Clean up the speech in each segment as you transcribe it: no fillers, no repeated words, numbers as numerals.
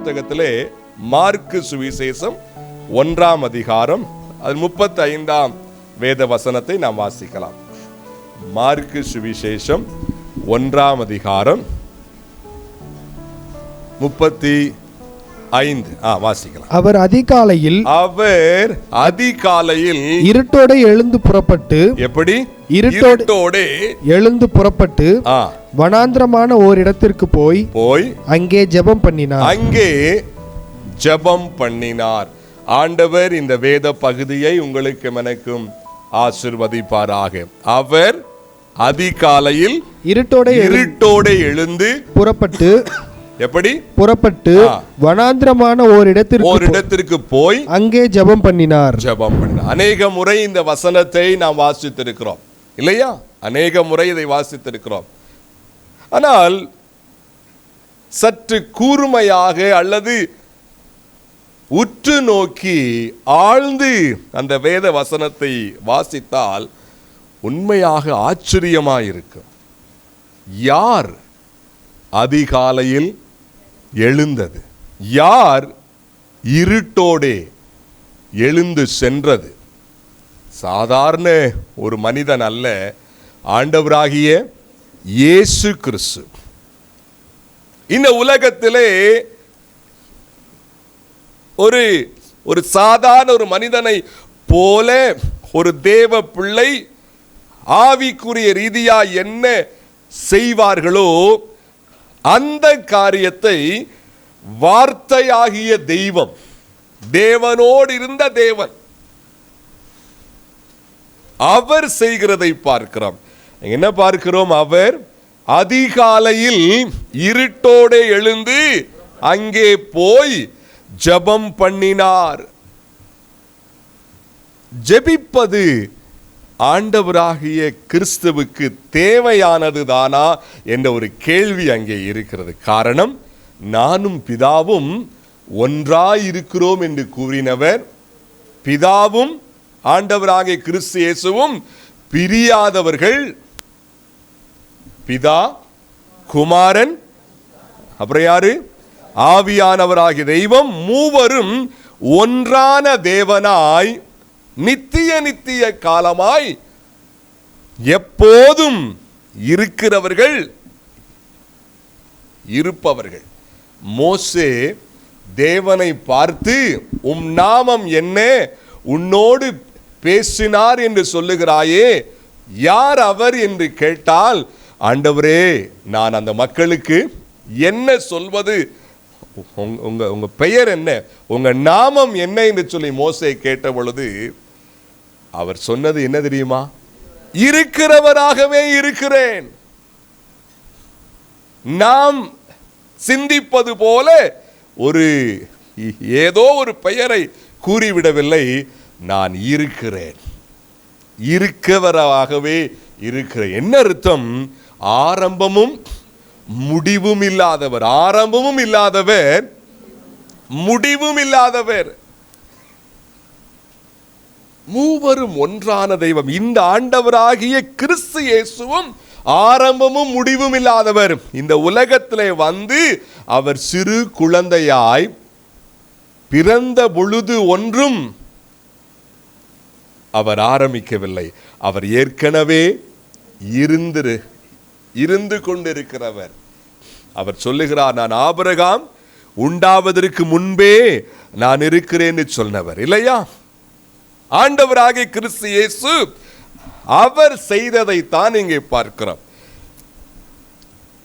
புத்தகத்திலே மார்க்கு சுவிசேஷம் 1ஆம் அதிகாரம் அது 35ஆம் வேத வசனத்தை நாம் வாசிக்கலாம். மார்க்கு சுவிசேஷம் 1ஆம் அதிகாரம் 35 வாசிக்கலாம். அவர் அதிகாலையில் இருட்டோடு எழுந்து புறப்பட்டு, எப்படி இருட்டோடு எழுந்து புறப்பட்டு வனாந்திரமான ஓரிடத்திற்கு போய் அங்கே ஜெபம் பண்ணினார். ஆண்டவர் இந்த வேத பகுதியை உங்களுக்கும் எனக்கும் ஆசீர்வதிப்பாராக. அவர் அதிகாலையில் இருட்டோடு எழுந்து புறப்பட்டு, எப்படி புறப்பட்டு வனாந்திரமான ஓரிடத்திற்கு போய் அங்கே ஜெபம் பண்ணினார். அநேக முறை இந்த வசனத்தை நாம் வாசித்திருக்கிறோம் இல்லையா? அநேக முறை இதை வாசித்திருக்கிறோம். ஆனால் சற்று கூர்மையாக அல்லது உற்று நோக்கி ஆழ்ந்து அந்த வேத வசனத்தை வாசித்தால் உண்மையாக ஆச்சரியமாயிருக்கும். யார் அதிகாலையில் எழுந்தது? யார் இருட்டோடே எழுந்து சென்றது? சாதாரண ஒரு மனிதன் அல்ல, ஆண்டவராகிய இயேசு கிறிஸ்து. இந்த உலகத்திலே ஒரு சாதாரண ஒரு மனிதனை போல ஒரு தேவ பிள்ளை ஆவிக்குரிய ரீதியா என்ன செய்வார்களோ அந்த காரியத்தை வார்த்தையாகிய தெய்வம், தேவனோடு இருந்த தேவன், அவர் செய்கிறதை பார்க்கிறோம். என்ன பார்க்கிறோம்? அவர் அதிகாலையில் இருட்டோடு எழுந்து அங்கே போய் ஜெபம் பண்ணினார். ஜெபிப்பது ஆண்டவராகிய கிறிஸ்துவுக்கு தேவையானது தானா என்ற ஒரு கேள்வி அங்கே இருக்கிறது. காரணம், நானும் பிதாவும் ஒன்றாயிருக்கிறோம் என்று கூறினவர், பிதாவும் ஆண்டவராகிய கிறிஸ்து இயேசுவும் பிரியாதவர்கள். பிதா, குமாரன், அப்புறம் யாரு? ஆவியானவராகிய தெய்வம், மூவரும் ஒன்றான தேவனாய் நித்திய காலமாய் எப்போதும் இருக்கிறவர்கள், இருப்பவர்கள். மோசே தேவனை பார்த்து, உம் நாமம் என்ன, உன்னோடு பேசினார் என்று சொல்லுகிறாயே, யார் அவர் என்று கேட்டால், ஆண்டவரே நான் அந்த மக்களுக்கு என்ன சொல்வது, உங்க பெயர் என்ன, உங்க நாமம் என்ன என்று சொல்லி மோசே கேட்ட பொழுது அவர் சொன்னது என்ன தெரியுமா? இருக்கிறவராகவே இருக்கிறேன். நாம் சிந்திப்பது போல ஏதோ ஒரு பெயரை கூறிவிடவில்லை. நான் இருக்கிறேன், இருக்கிறவராகவே இருக்கிறேன். என்ன அர்த்தம்? ஆரம்பமும் முடிவும் இல்லாதவர், ஆரம்பமும் இல்லாதவர், முடிவும் இல்லாதவர், மூவரும் ஒன்றான தெய்வம். இந்த ஆண்டவராகிய கிறிஸ்து இயேசுவும் ஆரம்பமும் முடிவும் இல்லாதவர். இந்த உலகத்திலே வந்து அவர் சிறு குழந்தையாய் பிறந்த பொழுது ஒன்றும் அவர் ஆரம்பிக்கவில்லை. அவர் ஏற்கனவே இருந்து கொண்டிருக்கிறவர். அவர் சொல்லுகிறார், நான் ஆபிரகாம் உண்டாவதற்கு முன்பே நான் இருக்கிறேன்னு சொன்னவர் இல்லையா? ஆண்டவராகிய கிறிஸ்து இயேசு அவர் செய்ததை தான் இங்கே பார்க்கிறோம்.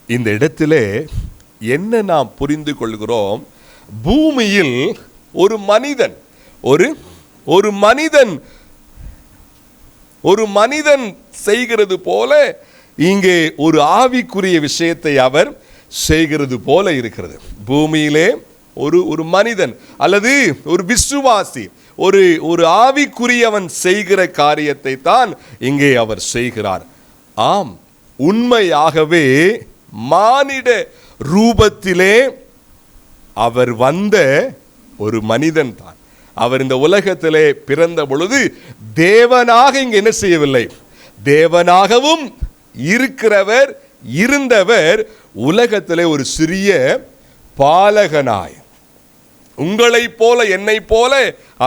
இந்த இடத்திலே என்ன நாம் புரிந்து கொள்கிறோம்? பூமியில் ஒரு மனிதன் செய்கிறது போல இங்கே ஒரு ஆவிக்குரிய விஷயத்தை அவர் செய்கிறது போல இருக்கிறது. பூமியிலே ஒரு மனிதன் அல்லது ஒரு விசுவாசி, ஒரு ஆவிக்குரியவன் செய்கிற காரியத்தை தான் இங்கே அவர் செய்கிறார். ஆம், உண்மையாகவே மானிட ரூபத்திலே அவர் வந்த ஒரு மனிதன் தான். அவர் இந்த உலகத்திலே பிறந்த பொழுது தேவனாக இங்கு என்ன செய்யவில்லை, தேவனாகவும் இருந்தவர் உலகத்திலே ஒரு சிறிய பாலகனாய், உங்களைப் போல என்னைப் போல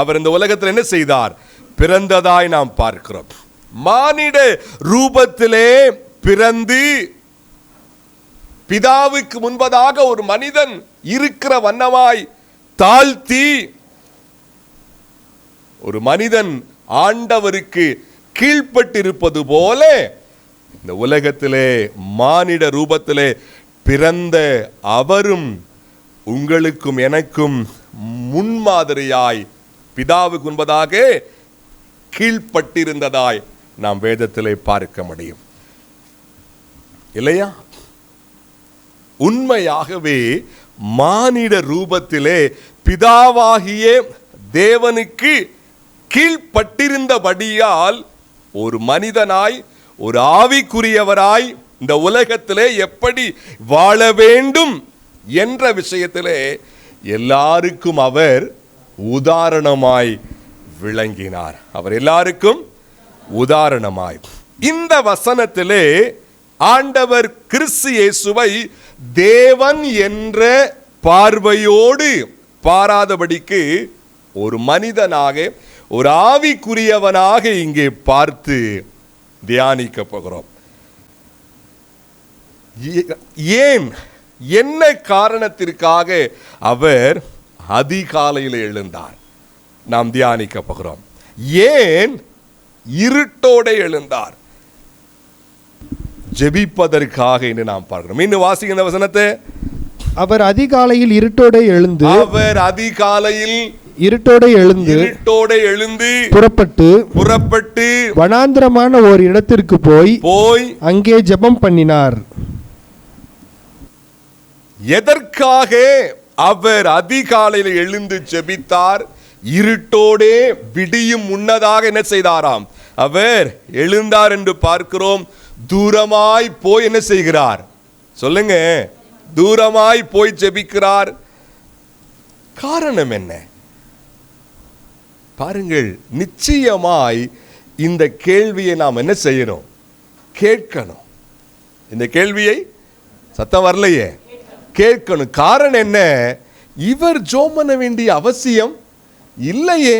அவர் இந்த உலகத்தில் என்ன செய்தார்? பிறந்ததாய் நாம் பார்க்கிறோம். மானிட ரூபத்திலே பிறந்து பிதாவுக்கு முன்பதாக ஒரு மனிதன் இருக்கிற வண்ணமாய் தாழ்த்தி ஒரு மனிதன் ஆண்டவருக்கு கீழ்ப்பட்டிருப்பது போல இந்த உலகத்திலே மானிட ரூபத்திலே பிறந்த அவரும் உங்களுக்கும் எனக்கும் முன்மாதிரியாய் பிதாவுக்கு முன்பதாக கீழ்ப்பட்டிருந்ததாய் நாம் வேதத்திலே பார்க்க முடியும் இல்லையா? உண்மையாகவே மானிட ரூபத்திலே பிதாவாகிய தேவனுக்கு கீழ்ப்பட்டிருந்தபடியால் ஒரு மனிதனாய் ஒரு ஆவிக்குரியவராய் இந்த உலகத்திலே எப்படி வாழ வேண்டும் என்ற விஷயத்திலே எல்லாருக்கும் அவர் உதாரணமாய் விளங்கினார். அவர் எல்லாருக்கும் உதாரணமாய். இந்த வசனத்திலே ஆண்டவர் கிறிஸ்து இயேசுவை தேவன் என்ற பார்வையோடு பாராதபடிக்கு ஒரு மனிதனாக ஒரு ஆவிக்குரியவனாக இங்கே பார்த்து தியானிக்க போகிறோம். ஏன், என்ன காரணத்திற்காக அவர் அதிகாலையில் எழுந்தார் நாம் தியானிக்க போகிறோம். ஏன் இருட்டோட எழுந்தார்? ஜெபிப்பதற்காக என்று நாம் பார்க்கிறோம். இன்னும் வாசிங்க இந்த வசனத்தை. அவர் அதிகாலையில் இருட்டோட எழுந்து புறப்பட்டு வனாந்திரமான ஒரு இடத்திற்கு போய் அங்கே ஜெபம் பண்ணினார். எதற்காக அவர் அதிகாலையில் எழுந்து ஜெபித்தார்? இருட்டோடே விடியும் முன்னதாக என்ன செய்தாராம்? அவர் எழுந்தார் என்று பார்க்கிறோம். தூரமாய் போய் என்ன செய்கிறார்? சொல்லுங்க. தூரமாய் போய் ஜெபிக்கிறார். காரணம் என்ன? பாருங்கள், நிச்சயமாய் இந்த கேள்வியை நாம் என்ன செய்யணும்? கேட்கணும். இந்த கேள்வியை சத்தம் வரலையே, கேட்கணும். காரணம் என்ன? இவர் ஜெபம் பண்ண வேண்டிய அவசியம் இல்லையே.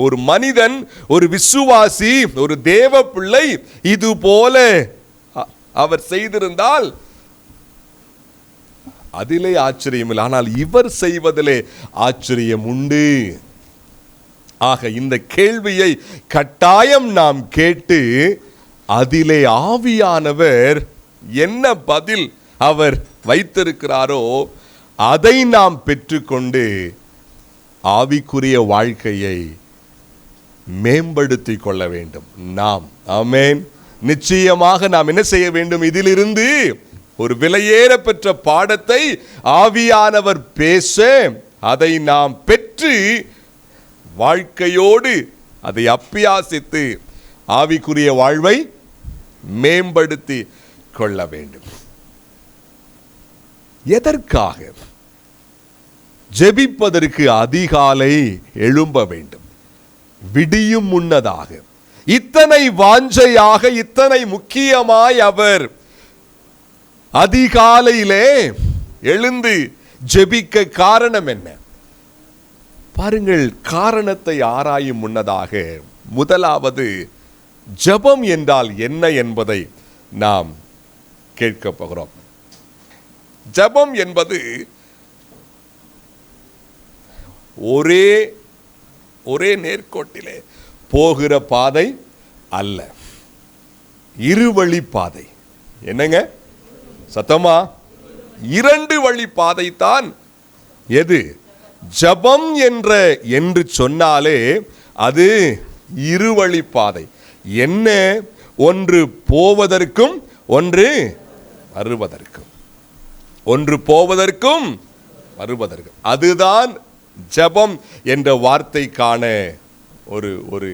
ஒரு மனிதன், ஒரு விசுவாசி, ஒரு தேவ பிள்ளை இது போல அவர் செய்திருந்தால் அதிலே ஆச்சரியம் இல்லை. ஆனால் இவர் செய்வதிலே ஆச்சரியம் உண்டு. ஆக இந்த கேள்வியை கட்டாயம் நாம் கேட்டு அதிலே ஆவியானவர் என்ன பதில் அவர் வைத்திருக்கிறாரோ அதை நாம் பெற்றுக்கொண்டு ஆவிக்குரிய வாழ்க்கையை மேம்படுத்திக் கொள்ள வேண்டும். நாம் ஆமென். நிச்சயமாக நாம் என்ன செய்ய வேண்டும்? இதிலிருந்து ஒரு விலையேற பெற்ற பாடத்தை ஆவியானவர் பேச அதை நாம் பெற்று வாழ்க்கையோடு அதை அப்பியாசித்து ஆவிக்குரிய வாழ்வை மேம்படுத்தி கொள்ள வேண்டும். எதற்காக? ஜெபிப்பதற்கு அதிகாலை எழும்ப வேண்டும். விடியும் முன்னதாக இத்தனை வாஞ்சையாக, இத்தனை முக்கியமாய் அவர் அதிகாலையிலே எழுந்து ஜெபிக்க காரணம் என்ன? பாருங்கள், காரணத்தை ஆராயும் முன்னதாக முதலாவது ஜெபம் என்றால் என்ன என்பதை நாம் கேட்க போகிறோம். ஜெபம் என்பது ஒரே நேர்கோட்டிலே போகிற பாதை அல்ல, இருவழி பாதை. என்னங்க சத்தமா? இரண்டு வழி பாதை தான். எது? ஜெபம் என்று சொன்னாலே அது இருவழி பாதை. என்ன? ஒன்று போவதற்கும் ஒன்று வருவதற்கும். ஒன்று போவதற்கும் வருவதற்கும். அதுதான் ஜெபம் என்ற வார்த்தைக்கான ஒரு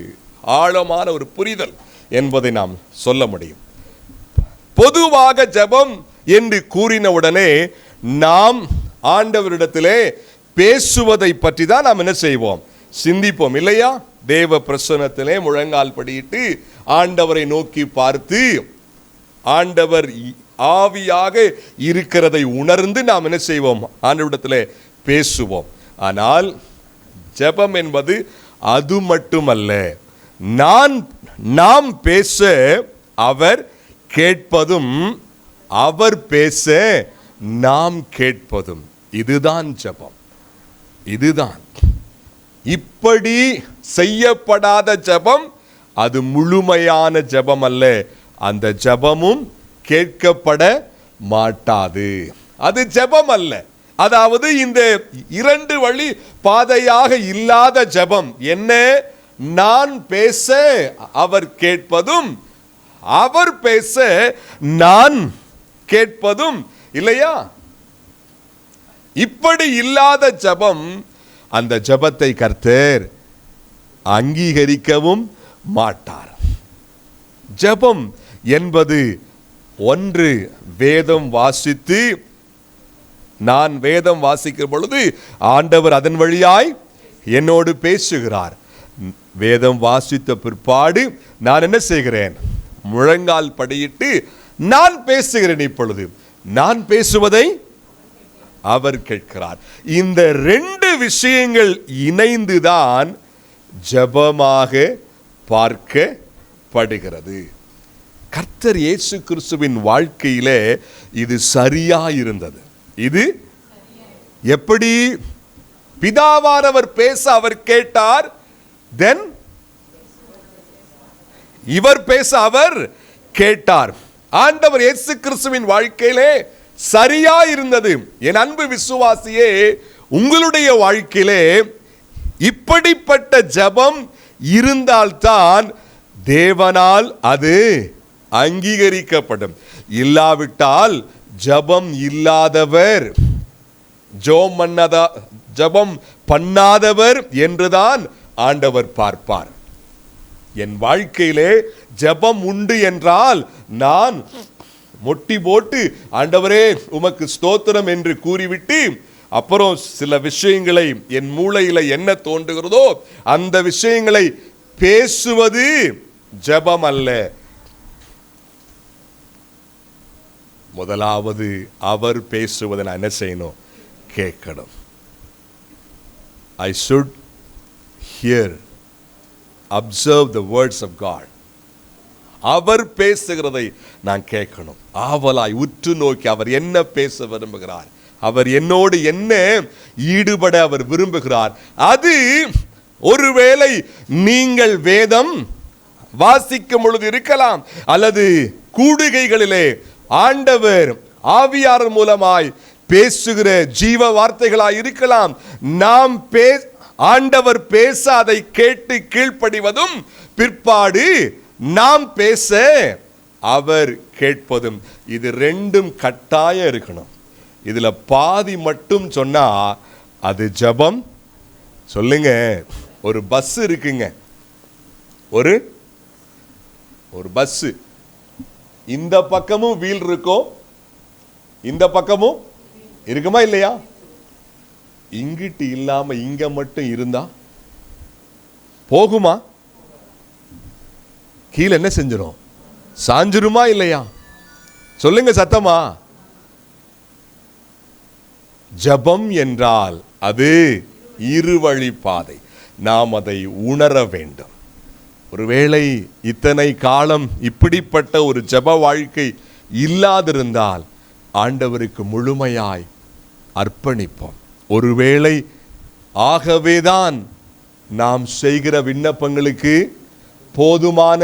ஆழமான ஒரு புரிதல் என்பதை நாம் சொல்ல முடியும். பொதுவாக ஜெபம் என்று கூறினவுடனே நாம் ஆண்டவரிடத்திலே பேசுவதை பற்றி தான் நாம் என்ன செய்வோம்? சிந்திப்போம் இல்லையா? தேவ பிரசன்னத்திலே முழங்கால் படியிட்டு ஆண்டவரை நோக்கி பார்த்து ஆண்டவர் ஆவியாக இருக்கிறதை உணர்ந்து நாம் என்ன செய்வோம்? ஆண்டவரிடத்திலே பேசுவோம். ஆனால் ஜெபம் என்பது அது மட்டுமல்ல. நாம் பேச அவர் கேட்பதும், அவர் பேச நாம் கேட்பதும், இதுதான் ஜெபம். இதுதான். இப்படி செய்யப்படாத ஜெபம் அது முழுமையான ஜெபம் அல்ல. அந்த ஜெபமும் கேட்கப்பட மாட்டாது. அது ஜெபம் அல்ல. அதாவது இந்த இரண்டு வழி பாதையாக இல்லாத ஜெபம் என்ன? நான் பேச அவர் கேட்பதும், அவர் பேச நான் கேட்பதும் இல்லையா? இப்படி இல்லாத ஜெபம், அந்த ஜெபத்தை கர்த்தர் அங்கீகரிக்கவும் மாட்டார். ஜெபம் என்பது ஒன்று வேதம் வாசித்து, நான் வேதம் வாசிக்கிற பொழுது ஆண்டவர் அதன் வழியாய் என்னோடு பேசுகிறார். வேதம் வாசித்த பிற்பாடு நான் என்ன செய்கிறேன்? முழங்கால் படியிட்டு நான் பேசுகிறேன். இப்பொழுது நான் பேசுவதை அவர் கேட்கிறார். இந்த ரெண்டு விஷயங்கள் இணைந்துதான் ஜெபமாக பார்க்கப்படுகிறது. கர்த்தர் இயேசு கிறிஸ்துவின் வாழ்க்கையிலே இது சரியா இருந்தது. இது எப்படி? பிதாவானவர் பேச அவர் கேட்டார், தென் இவர் பேச அவர் கேட்டார். ஆண்டவர் இயேசு கிறிஸ்துவின் வாழ்க்கையிலே சரியா இருந்தது. என் அன்பு விசுவாசியே, உங்களுடைய வாழ்க்கையிலே இப்படிப்பட்ட ஜெபம் இருந்தால்தான் தேவனால் அது அங்கீகரிக்கப்படும். இல்லாவிட்டால் ஜெபம் இல்லாதவர், ஜெபம் பண்ணாதவர் என்றுதான் ஆண்டவர் பார்ப்பார். என் வாழ்க்கையிலே ஜெபம் உண்டு என்றால் நான் மொட்டி போட்டு ஆண்டவரே உமக்கு ஸ்தோத்திரம் என்று கூறிவிட்டு அப்புறம் சில விஷயங்களை என் மூளையில என்ன தோன்றுகிறதோ அந்த விஷயங்களை பேசுவது ஜெபம் அல்ல. முதலாவது அவர் பேசுவதை நான் என்ன செய்யணும்? கேட்கணும். I should hear, observe the words of God. அவர் பேசுகிறதை நான் கேட்கணும். ஆவலாய் உற்று நோக்கி அவர் என்ன பேச விரும்புகிறார், அவர் என்னோடு என்ன ஈடுபட அவர் விரும்புகிறார். அது ஒருவேளை நீங்கள் வேதம் வாசிக்கும் பொழுது இருக்கலாம், அல்லது கூடுகைகளிலே ஆண்டவர் ஆவியார் மூலமாய் பேசுகிற ஜீவ வார்த்தைகளாய் இருக்கலாம். நாம் ஆண்டவர் பேச அதை கேட்டு கீழ்ப்படிவதும், பிற்பாடு நாம் பேச அவர் கேட்பதும், இது ரெண்டும் கட்டாயம் இருக்கணும். இதுல பாதி மட்டும் சொன்னா அது ஜெபம் சொல்லுங்க. ஒரு பஸ் இருக்குங்க, ஒரு பஸ், இந்த பக்கமும் வீல் இருக்கும், இந்த பக்கமும் இருக்குமா இல்லையா? இங்கிட்டு இல்லாம இங்க மட்டும் இருந்தா போகுமா? கீழே என்ன செஞ்சிரும்? சாஞ்சிருமா இல்லையா? சொல்லுங்க சத்தமா. ஜெபம் என்றால் அது இருவழி பாதை. நாம் அதை உணர வேண்டும். ஒருவேளை இத்தனை காலம் இப்படிப்பட்ட ஒரு ஜெப வாழ்க்கை இல்லாதிருந்தால் ஆண்டவருக்கு முழுமையாய் அர்ப்பணிப்போம். ஒருவேளை ஆகவேதான் நாம் செய்கிற விண்ணப்பங்களுக்கு போதுமான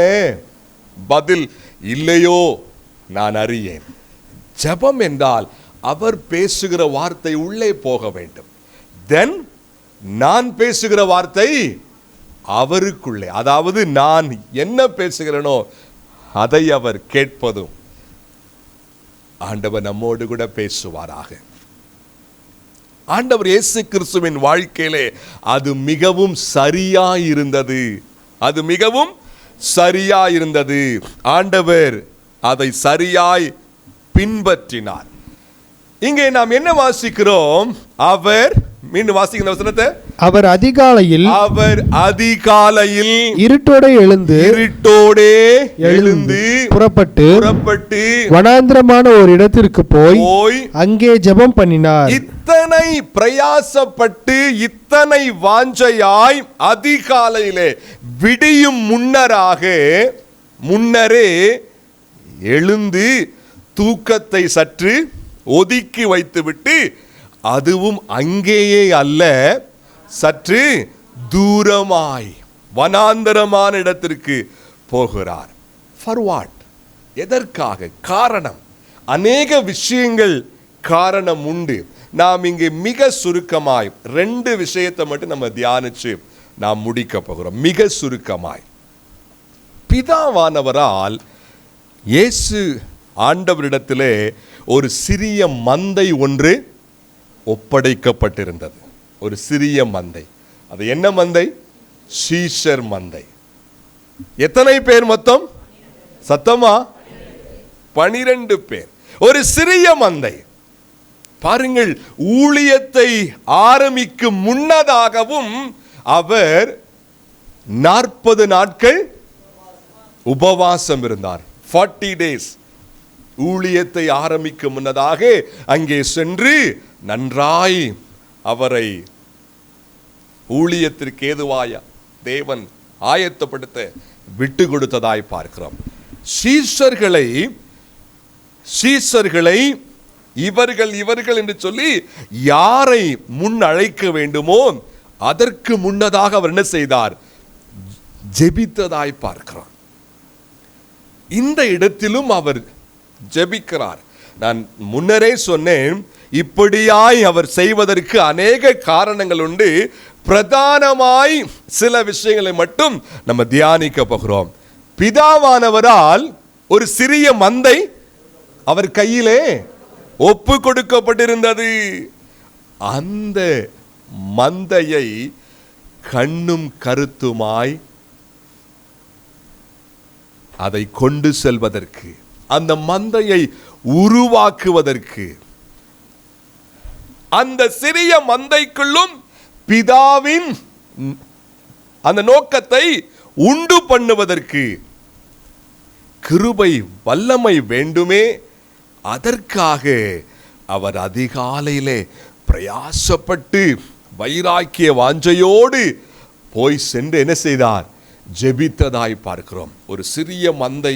பதில் இல்லையோ நான் அறியேன். ஜெபம் என்றால் அவர் பேசுகிற வார்த்தை உள்ளே போக வேண்டும். தென் நான் பேசுகிற வார்த்தை அவருக்குள்ளே, அதாவது நான் என்ன பேசுகிறேனோ அதை அவர் கேட்பதும். ஆண்டவர் நம்மோடு கூட பேசுவாராக. ஆண்டவர் இயேசு கிறிஸ்துவின் வாழ்க்கையிலே அது மிகவும் சரியாயிருந்தது. அது மிகவும் சரியாயிருந்தது. ஆண்டவர் அதை சரியாய் பின்பற்றினார். இங்கே நாம் என்ன வாசிக்கிறோம்? அவர் மீண்டும் வாசிங்க இந்த வசனத்தை. அவர் அதிகாலையில் இருட்டோடே எழுந்து புறப்பட்டு வனாந்திரமான ஒரு இடத்திற்கு போய் அங்கே ஜெபம் பண்ணினார். இத்தனை பிரயாசப்பட்டு இத்தனை வாஞ்சையாய் அதிகாலையிலே விடியும் முன்னரே எழுந்து தூக்கத்தை சற்று ஒதுக்கி வைத்துவிட்டு, அதுவும் அங்கேயே அல்ல, சற்று தூரமாய் வனாந்தரமான இடத்திற்கு போகிறார். For what? எதற்காக? காரணம் அநேக விஷயங்கள் காரணம் உண்டு. நாம் இங்கே மிக சுருக்கமாய் 2 விஷயத்தை மட்டும் நம்ம தியானிச்சு நாம் முடிக்க போகிறோம். மிக சுருக்கமாய், பிதாவானவரால் இயேசு ஆண்டவரிடத்திலே ஒரு சிறிய மந்தை ஒன்று ஒப்படைக்கப்பட்டிருந்தது. ஒரு சிறிய மந்தை. அது என்ன மந்தை? சீஷர் மந்தை. எத்தனை பேர் மொத்தம்? சத்தமா? 12 பேர். ஒரு சிறிய மந்தை. பாருங்கள், ஊழியத்தை ஆரம்பிக்கும் முன்னதாகவும் அவர் 40 நாட்கள் உபவாசம் இருந்தார். 40 days. ஊழியத்தை ஆரம்பிக்கும் முன்னதாக அங்கே சென்று நன்றாய் அவரை ஊழியத்திற்கு ஏதுவாய தேவன் ஆயத்தப்படுத்த விட்டு கொடுத்ததாய் பார்க்கிறோம். சீஷர்களை இவர்கள் என்று சொல்லி யாரை முன் அழைக்க வேண்டுமோ அதற்கு முன்னதாக அவர் என்ன செய்தார்? ஜெபித்ததாய் பார்க்கிறோம். இந்த இடத்திலும் அவர் ஜெபிக்கிறார். நான் முன்னரே சொன்னேன், இப்படியாய் அவர் செய்வதற்கு அநேக காரணங்கள் உண்டு. பிரதானமாய் சில விஷயங்களை மட்டும் நம்ம தியானிக்க போகிறோம். பிதாவானவரால் ஒரு சிறிய மந்தை அவர் கையிலே ஒப்பு கொடுக்கப்பட்டிருந்தது. அந்த மந்தையை கண்ணும் கருத்துமாய் அதை கொண்டு செல்வதற்கு, அந்த மந்தையை உருவாக்குவதற்கு, அந்த சிறிய மந்தைக்குள்ளும் பிதாவின் அந்த நோக்கத்தை உண்டு பண்ணுவதற்கு கிருபை வல்லமை வேண்டுமே. அதற்காக அவர் அதிகாலையிலே பிரயாசப்பட்டு வைராக்கிய வாஞ்சையோடு போய் சென்று என்ன செய்தார்? ஜெபித்ததாய் பார்க்கிறோம். ஒரு சிறிய மந்தை.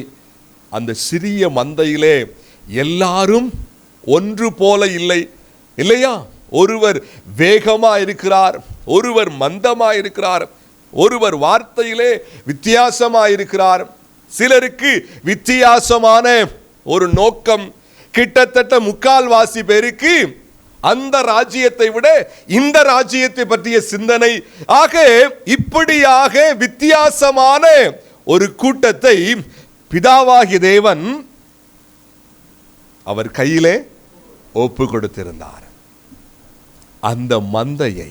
அந்த சிறிய மந்தையிலே எல்லாரும் ஒன்று போல இல்லை, இல்லையா? ஒருவர் வேகமா இருக்கிறார், ஒருவர் மந்தமா இருக்கிறார், ஒருவர் வார்த்தையிலே வித்தியாசமா இருக்கிறார். சிலருக்கு வித்தியாசமான ஒரு நோக்கம். கிட்டத்தட்ட 3/4 பேருக்கு அந்த ராஜ்யத்தை விட இந்த ராஜ்யத்தை பற்றிய சிந்தனை. ஆக இப்படியாக வித்தியாசமான ஒரு கூட்டத்தை பிதாவாகிய தேவன் அவர் கையிலே ஒப்பு கொடுத்திருந்தார். அந்த மந்தையை,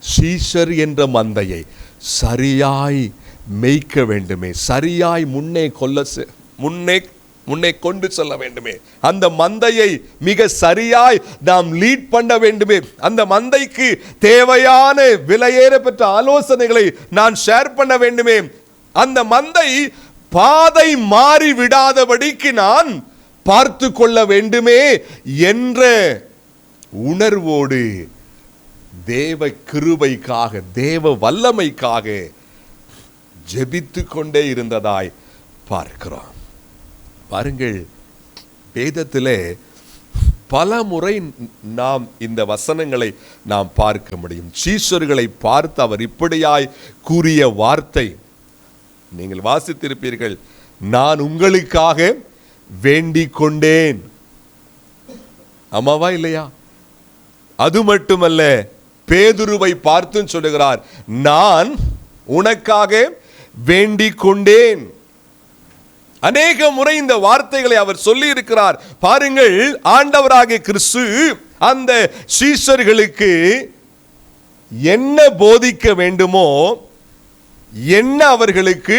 சீஷர் என்ற மந்தையை சரியாய் மேய்க்க வேண்டுமே, சரியாய் முன்னே கொண்டு செல்ல வேண்டுமே, அந்த மந்தையை மிக சரியாய் நாம் லீட் பண்ண வேண்டுமே, அந்த மந்தைக்கு தேவையான விலையேற பெற்ற ஆலோசனைகளை நான் ஷேர் பண்ண வேண்டுமே, அந்த மந்தை பாதை மாறி விடாதபடிக்கு நான் பார்த்து கொள்ள வேண்டுமே என்ற உணர்வோடு தேவ கிருபைக்காக, தேவ வல்லமைக்காக ஜெபித்து கொண்டே இருந்ததாய் பார்க்கிறோம். பாருங்கள், வேதத்திலே பல முறை நாம் இந்த வசனங்களை நாம் பார்க்க முடியும். சீஷர்களை பார்த்து அவர் இப்படியாய் கூறிய வார்த்தை நீங்கள் வாசித்திருப்பீர்கள். நான் உங்களுக்காக வேண்டிக் கொண்டேன். ஆமாவா இல்லையா? அது மட்டுமல்ல, பேதுருவை பார்த்து சொல்லுகிறார், நான் உனக்காக வேண்டிக் கொண்டேன். அநேக முறை இந்த வார்த்தைகளை அவர் சொல்லி இருக்கிறார். பாருங்கள், ஆண்டவராகிய கிறிஸ்து அந்த சீஷர்களுக்கு என்ன போதிக்க வேண்டுமோ, என்ன அவர்களுக்கு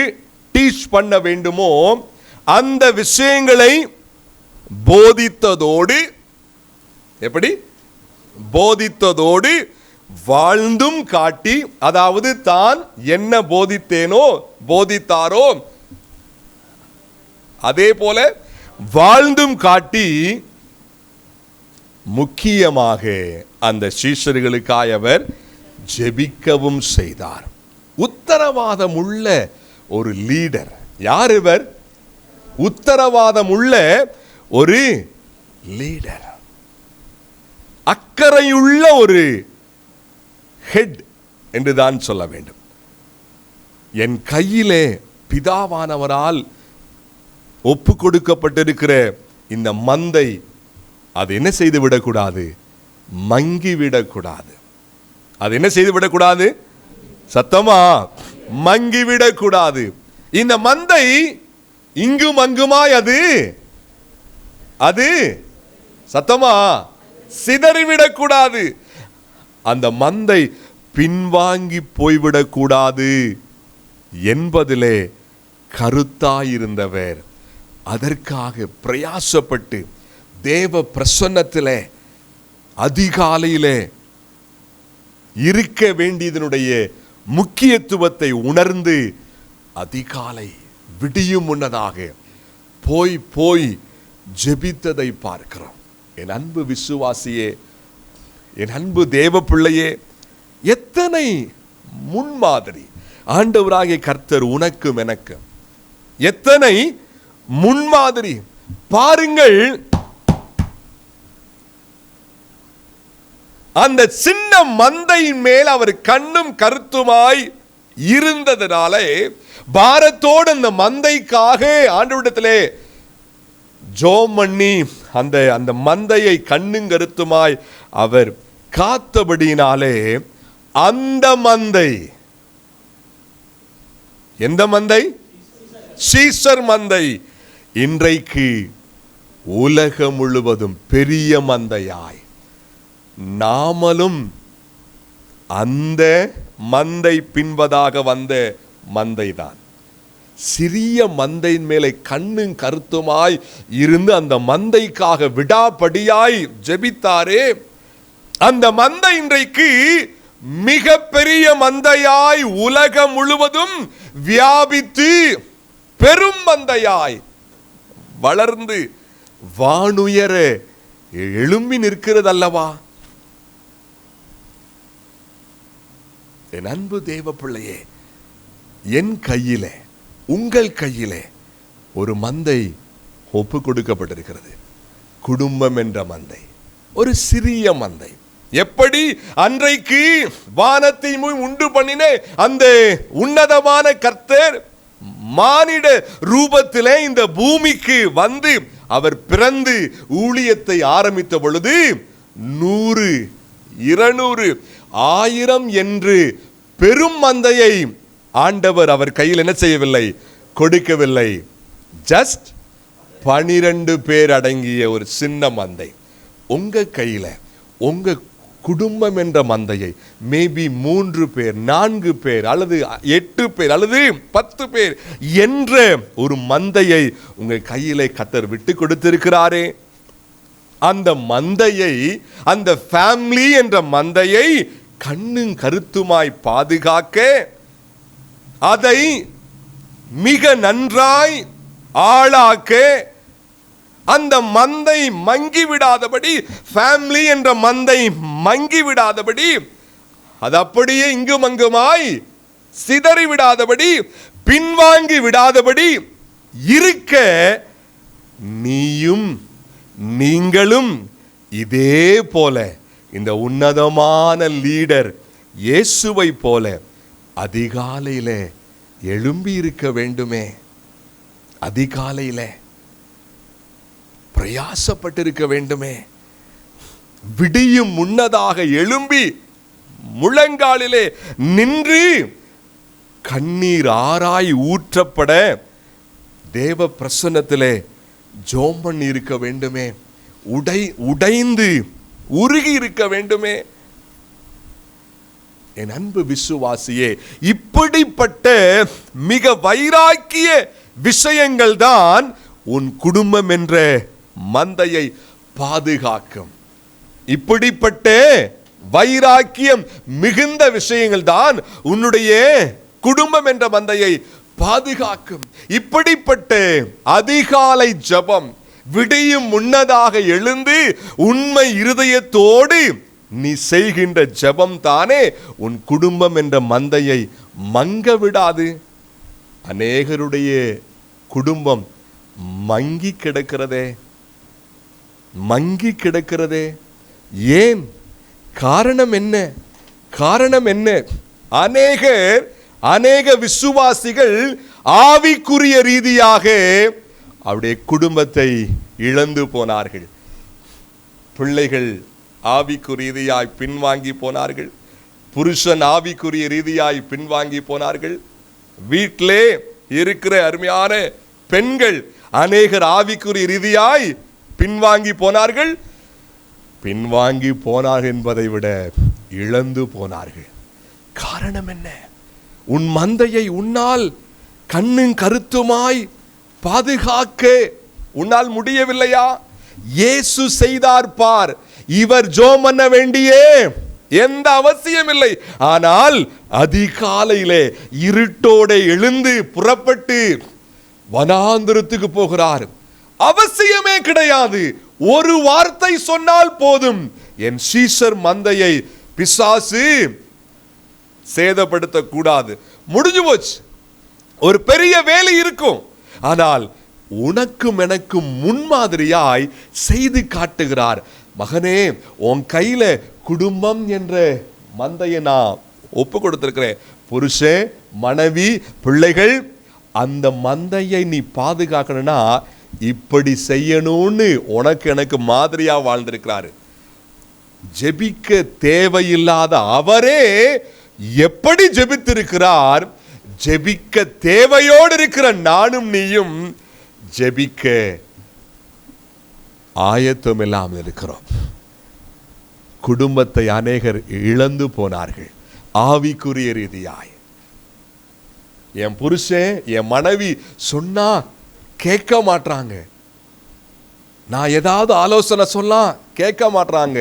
டீச் பண்ண வேண்டுமோ அந்த விஷயங்களை போதித்ததோடு, எப்படி போதித்ததோடு வாழ்ந்தும் காட்டி, அதாவது தான் என்ன போதித்தாரோ அதே போல வாழ்ந்தும் காட்டி, முக்கியமாக அந்த சீஷர்களுக்காய் அவர் ஜெபிக்கவும் செய்தார். உத்தரவாதம் உள்ள ஒரு லீடர். யார் இவர்? உத்தரவாதம் உள்ள ஒரு லீடர், அக்கறையுள்ள ஒரு ஹெட் என்றுதான் சொல்ல வேண்டும். என் கையிலே பிதாவானவரால் ஒப்பு கொடுக்கப்பட்டிருக்கிற இந்த மந்தை, அது என்ன செய்து விடக்கூடாது? மங்கிவிடக்கூடாது. அது என்ன செய்து விடக்கூடாது? சத்தமா, மங்கிவிடக்கூடாது. இந்த மந்தை இங்கும் அங்குமாய் அது சத்தமா சிதறிவிடக்கூடாது. அந்த மந்தை பின்வாங்கி போய்விடக்கூடாது என்பதிலே கருத்தாயிருந்தவர். அதற்காக பிரயாசப்பட்டு தேவ பிரசன்னத்திலே அதிகாலையிலே இருக்க வேண்டியதனுடைய முக்கியத்துவத்தை உணர்ந்து அதிகாலை விடியும் முன்னதாக போய் ஜெபித்ததை பார்க்கிறோம். என் அன்பு விசுவாசியே, என் அன்பு தேவ பிள்ளையே, எத்தனை முன்மாதிரி ஆண்டவராகிய கர்த்தர் உனக்கும் எனக்கு, எத்தனை முன்மாதிரி பாருங்கள். அந்த சின்ன மந்தையின் மேல் அவர் கண்ணும் கருத்துமாய் இருந்ததனாலே பாரத்தோடு அந்த மந்தைக்காக ஆண்டவரிடத்திலே ஜெபம் பண்ணி அந்த மந்தையை கண்ணும் கருத்துமாய் அவர் காத்தபடியினாலே அந்த மந்தை, எந்த மந்தை? சீசர் மந்தை இன்றைக்கு உலகம் முழுவதும் பெரிய மந்தையாய், நாமலும் அந்த மந்தை பின்பதாக வந்த மந்தைதான். சிறிய மந்தையின் மேலே கண்ணும் கருத்துமாய் இருந்து அந்த மந்தைக்காக விடாபடியாய் ஜெபித்தாரே, அந்த மந்தை இன்றைக்கு மிக பெரிய மந்தையாய் உலகம் முழுவதும் வியாபித்து பெரும் மந்தையாய் வளர்ந்து வானுயர எழும்பி நிற்கிறது அல்லவா? என் அன்பு தேவ பிள்ளையே, என் கையிலே, உங்கள் கையிலே ஒரு மந்தை ஒப்பு கொடுக்கப்பட்டிருக்கிறது. குடும்பம் என்ற மந்தை, ஒரு சிறிய மந்தை. எப்படி அன்றைக்கு வானத்தை உண்டு பண்ணின அந்த உன்னதமான கர்த்தர் மானிட ரூபத்திலே இந்த பூமிக்கு வந்து அவர் பிறந்து ஊழியத்தை ஆரம்பித்த பொழுது 100, 200, 1000 என்று பெரும் மந்தையை ஆண்டவர் அவர் கையில் என்ன செய்யவில்லை? கொடுக்கவில்லை. ஜஸ்ட் 12 பேர் அடங்கிய ஒரு சின்ன மந்தை. உங்க கையில உங்க குடும்பம் என்ற மந்தையை மேபி 3 பேர், 4 பேர் அல்லது 8 பேர் அல்லது 10 பேர் என்ற ஒரு மந்தையை உங்க கையிலே கர்த்தர் விட்டு கொடுத்திருக்கிறாரே, அந்த மந்தையை, அந்த ஃபேமிலி என்ற மந்தையை கண்ணும் கருத்துமாய் பாதுகாக்க, அதை மிக நன்றாய் ஆளாக்க, அந்த மந்தை மங்கி விடாதபடி, ஃபேமிலி என்ற மந்தை மங்கி விடாதபடி, அது அப்படியே இங்கும் அங்குமாய் சிதறி விடாதபடி, பின்வாங்கி விடாதபடி இருக்க நீங்களும் இதே போல இந்த உன்னதமான லீடர் இயேசுவை போல அதிகாலையிலே எழும்பி இருக்க வேண்டுமே. அதிகாலையிலே பிரயாசப்பட்டிருக்க வேண்டுமே. விடியும் முன்னதாக எழும்பி முழங்காலிலே நின்று கண்ணீர் ஆராய் ஊற்றப்பட தேவ பிரசன்னத்திலே ஜெபம் பண்ணி இருக்க வேண்டுமே. உடைந்து உருகி இருக்க வேண்டுமே. என் அன்பு விசுவாசியே, இப்படிப்பட்ட மிக வைராக்கிய விஷயங்கள் தான் உன் குடும்பம் என்ற மந்தையை பாதுகாக்கும். இப்படிப்பட்ட வைராக்கியம் மிகுந்த விஷயங்கள் தான் உன்னுடைய குடும்பம் என்ற மந்தையை பாதுகாக்கும். இப்படிப்பட்ட அதிகாலை ஜெபம், விடியும் முன்னதாக எழுந்து உண்மை இருதயத்தோடு நீ செய்கின்ற ஜெபம் தானே உன் குடும்பம் என்ற மந்தையை மங்க விடாது. அநேகருடைய குடும்பம் மங்கி கிடக்கிறதே, மங்கி கிடக்கிறதே. ஏன்? காரணம் என்ன? காரணம் என்ன? அநேக விசுவாசிகள் ஆவிக்குரிய ரீதியாக அவருடைய குடும்பத்தை இழந்து போனார்கள். பிள்ளைகள் ஆவிக்குரிய ரீதியாய் பின்வாங்கி போனார்கள். புருஷன் ஆவிக்குரிய ரீதியாய் பின்வாங்கி போனார்கள். வீட்டிலே இருக்கிற அருமையான பெண்கள் அநேகர் ஆவிக்குரிய ரீதியாய் பின்வாங்கி போனார்கள். பின்வாங்கி போனார்கள் என்பதை விட இழந்து போனார்கள். காரணம் என்ன? உன் மந்தையை உன்னால் கண்ணும் கருத்துமாய் பாதுகாக்க உன்னால் முடியவில்லையா? இயேசு செய்தார் பார். இவர் ஜெபம் பண்ண வேண்டிய எந்த அவசியம் இல்லை. ஆனால் அதிகாலையிலே இருட்டோட எழுந்து புறப்பட்டு வனாந்திரத்துக்கு போகிறார். அவசியமே கிடையாது. ஒரு வார்த்தை சொன்னால் போதும், என் சீஷர் மந்தையை பிசாசு சேதப்படுத்த கூடாது, முடிஞ்சு போச்சு. ஒரு பெரிய வேலை இருக்கும். ஆனால் உனக்கும் எனக்கும் முன்மாதிரியாய் செய்து காட்டுகிறார். மகனே, உன் கையில குடும்பம் என்ற மந்தையை நான் ஒப்பு கொடுத்திருக்கிறேன். புருஷன், மனைவி, பிள்ளைகள், அந்த மந்தையை நீ பாதுகாக்கணும்னா இப்படி செய்யணும்னு உனக்கு எனக்கு மாதிரியா வாழ்ந்திருக்கிறாரு. ஜெபிக்க தேவையில்லாத அவரே எப்படி ஜெபித்திருக்கிறார். ஜெபிக்க தேவையோடு இருக்கிற நானும் நீயும் ஜெபிக்க ஆயத்தம் இல்லாமல் இருக்கிறோம். குடும்பத்தை அநேகர் இழந்து போனார்கள் ஆவிக்குரிய ரீதியாய். என் புருஷன், என் மனைவி சொன்னா கேட்க மாட்டாங்க. நான் ஏதாவது ஆலோசனை சொல்ல கேட்க மாட்டாங்க.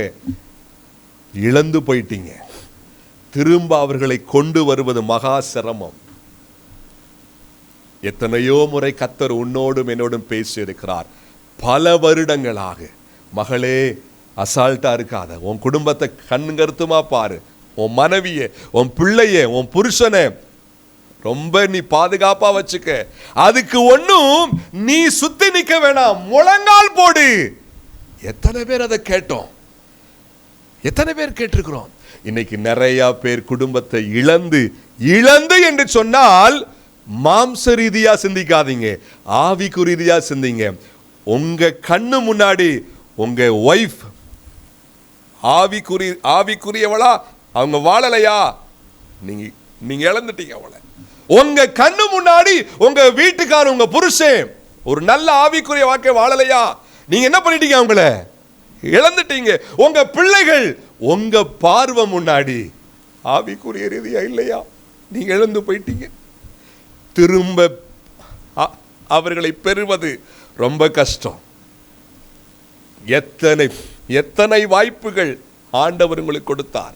இழந்து போயிட்டீங்க. திரும்ப அவர்களை கொண்டு வருவது மகா சிரமம். எத்தனையோ முறை கர்த்தர் உன்னோடும் என்னோடும் பேசி இருக்கிறார் பல வருடங்களாக. மகளே, அசால்ட்டா இருக்காத. உன் குடும்பத்தை கண்கருத்துமா பாரு. உன் மனைவிய, உன் பிள்ளைய, உன் புருஷனை ரொம்ப நீ பாதுகாப்பா வச்சுக்க. அதுக்கு ஒண்ணும் நீ சுத்தி நிக்க வேணாம், முழங்கால் போடு. எத்தனை பேர் அதை கேட்டோம்? எத்தனை பேர் கேட்டிருக்கிறோம்? இன்னைக்கு நிறைய பேர் குடும்பத்தை இழந்து என்று சொன்னால் மாம்ச ரீதியா சிந்திக்காதீங்க, ஆவிக்கு ரீதியா சிந்திங்க. உங்க கண்ணு முன்னாடி உங்க வைஃப் ஆவிக்குரியவளா, அவங்க வாழலையா, நீங்க இழந்துட்டீங்க அவளை. உங்க கண்ணு முன்னாடி உங்க வீட்டுக்காரர், உங்க புருஷன் ஒரு நல்ல ஆவிக்குரிய வாழ்க்கை வாழலையா, நீங்க என்ன பண்ணிட்டீங்க? அவங்கள இழந்துட்டீங்க. உங்க பிள்ளைகள் உங்க பார்வை முன்னாடி ஆவிக்குரிய ரீதியா இல்லையா, நீங்க இழந்து போயிட்டீங்க. திரும்ப அவர்களை பெறுவது ரொம்ப கஷ்டம். எத்தனை வாய்ப்புகள் ஆண்டவர் உங்களுக்கு கொடுத்தார்,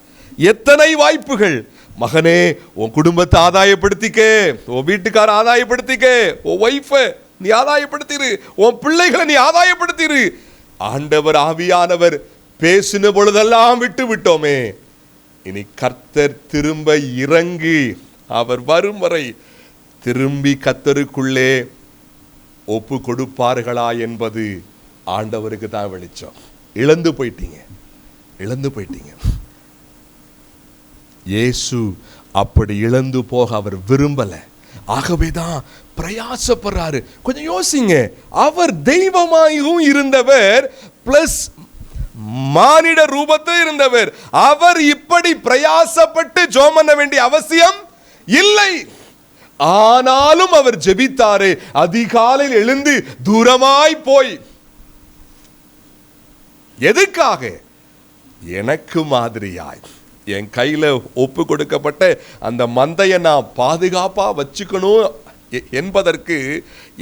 எத்தனை வாய்ப்புகள். மகனே, உன் குடும்பத்தை ஆதாயப்படுத்திக்க, உன் வீட்டுக்கார ஆதாயப்படுத்திக்க, உன் வைஃப நீ ஆதாயப்படுத்திரு, உன் பிள்ளைகளை நீ ஆதாயப்படுத்திரு. ஆண்டவர் ஆவியானவர் பேசின பொழுதெல்லாம் விட்டு விட்டோமே. இனி கர்த்தர் திரும்ப இறங்கி அவர் வரும் வரை திரும்பி கர்த்தருக்குள்ளே ஒப்பு கொடுப்பார்களா என்பது ஆண்டவருக்கு தான் வெளிச்சம். இழந்து போயிட்டீங்க. இயேசு அப்படி இழந்து போக அவர் விரும்பல. ஆகவேதான் பிரயாசப்படுறாரு. கொஞ்சம் யோசிங்க. அவர் தெய்வமாயும் இருந்தவர், பிளஸ் மானிட ரூபத்தில் இருந்தவர். அவர் இப்படி பிரயாசப்பட்டு ஜெபம் பண்ண வேண்டிய அவசியம் இல்லை. ஆனாலும் அவர் ஜெபித்தாரே, அதிகாலையில் எழுந்து தூரமாய் போய். எதுக்காக? எனக்கு மாதிரியாய் என் கையில ஒப்பு கொடுக்கப்பட்ட அந்த மந்தையை நான் பாதுகாப்பா வச்சுக்கணும் என்பதற்கு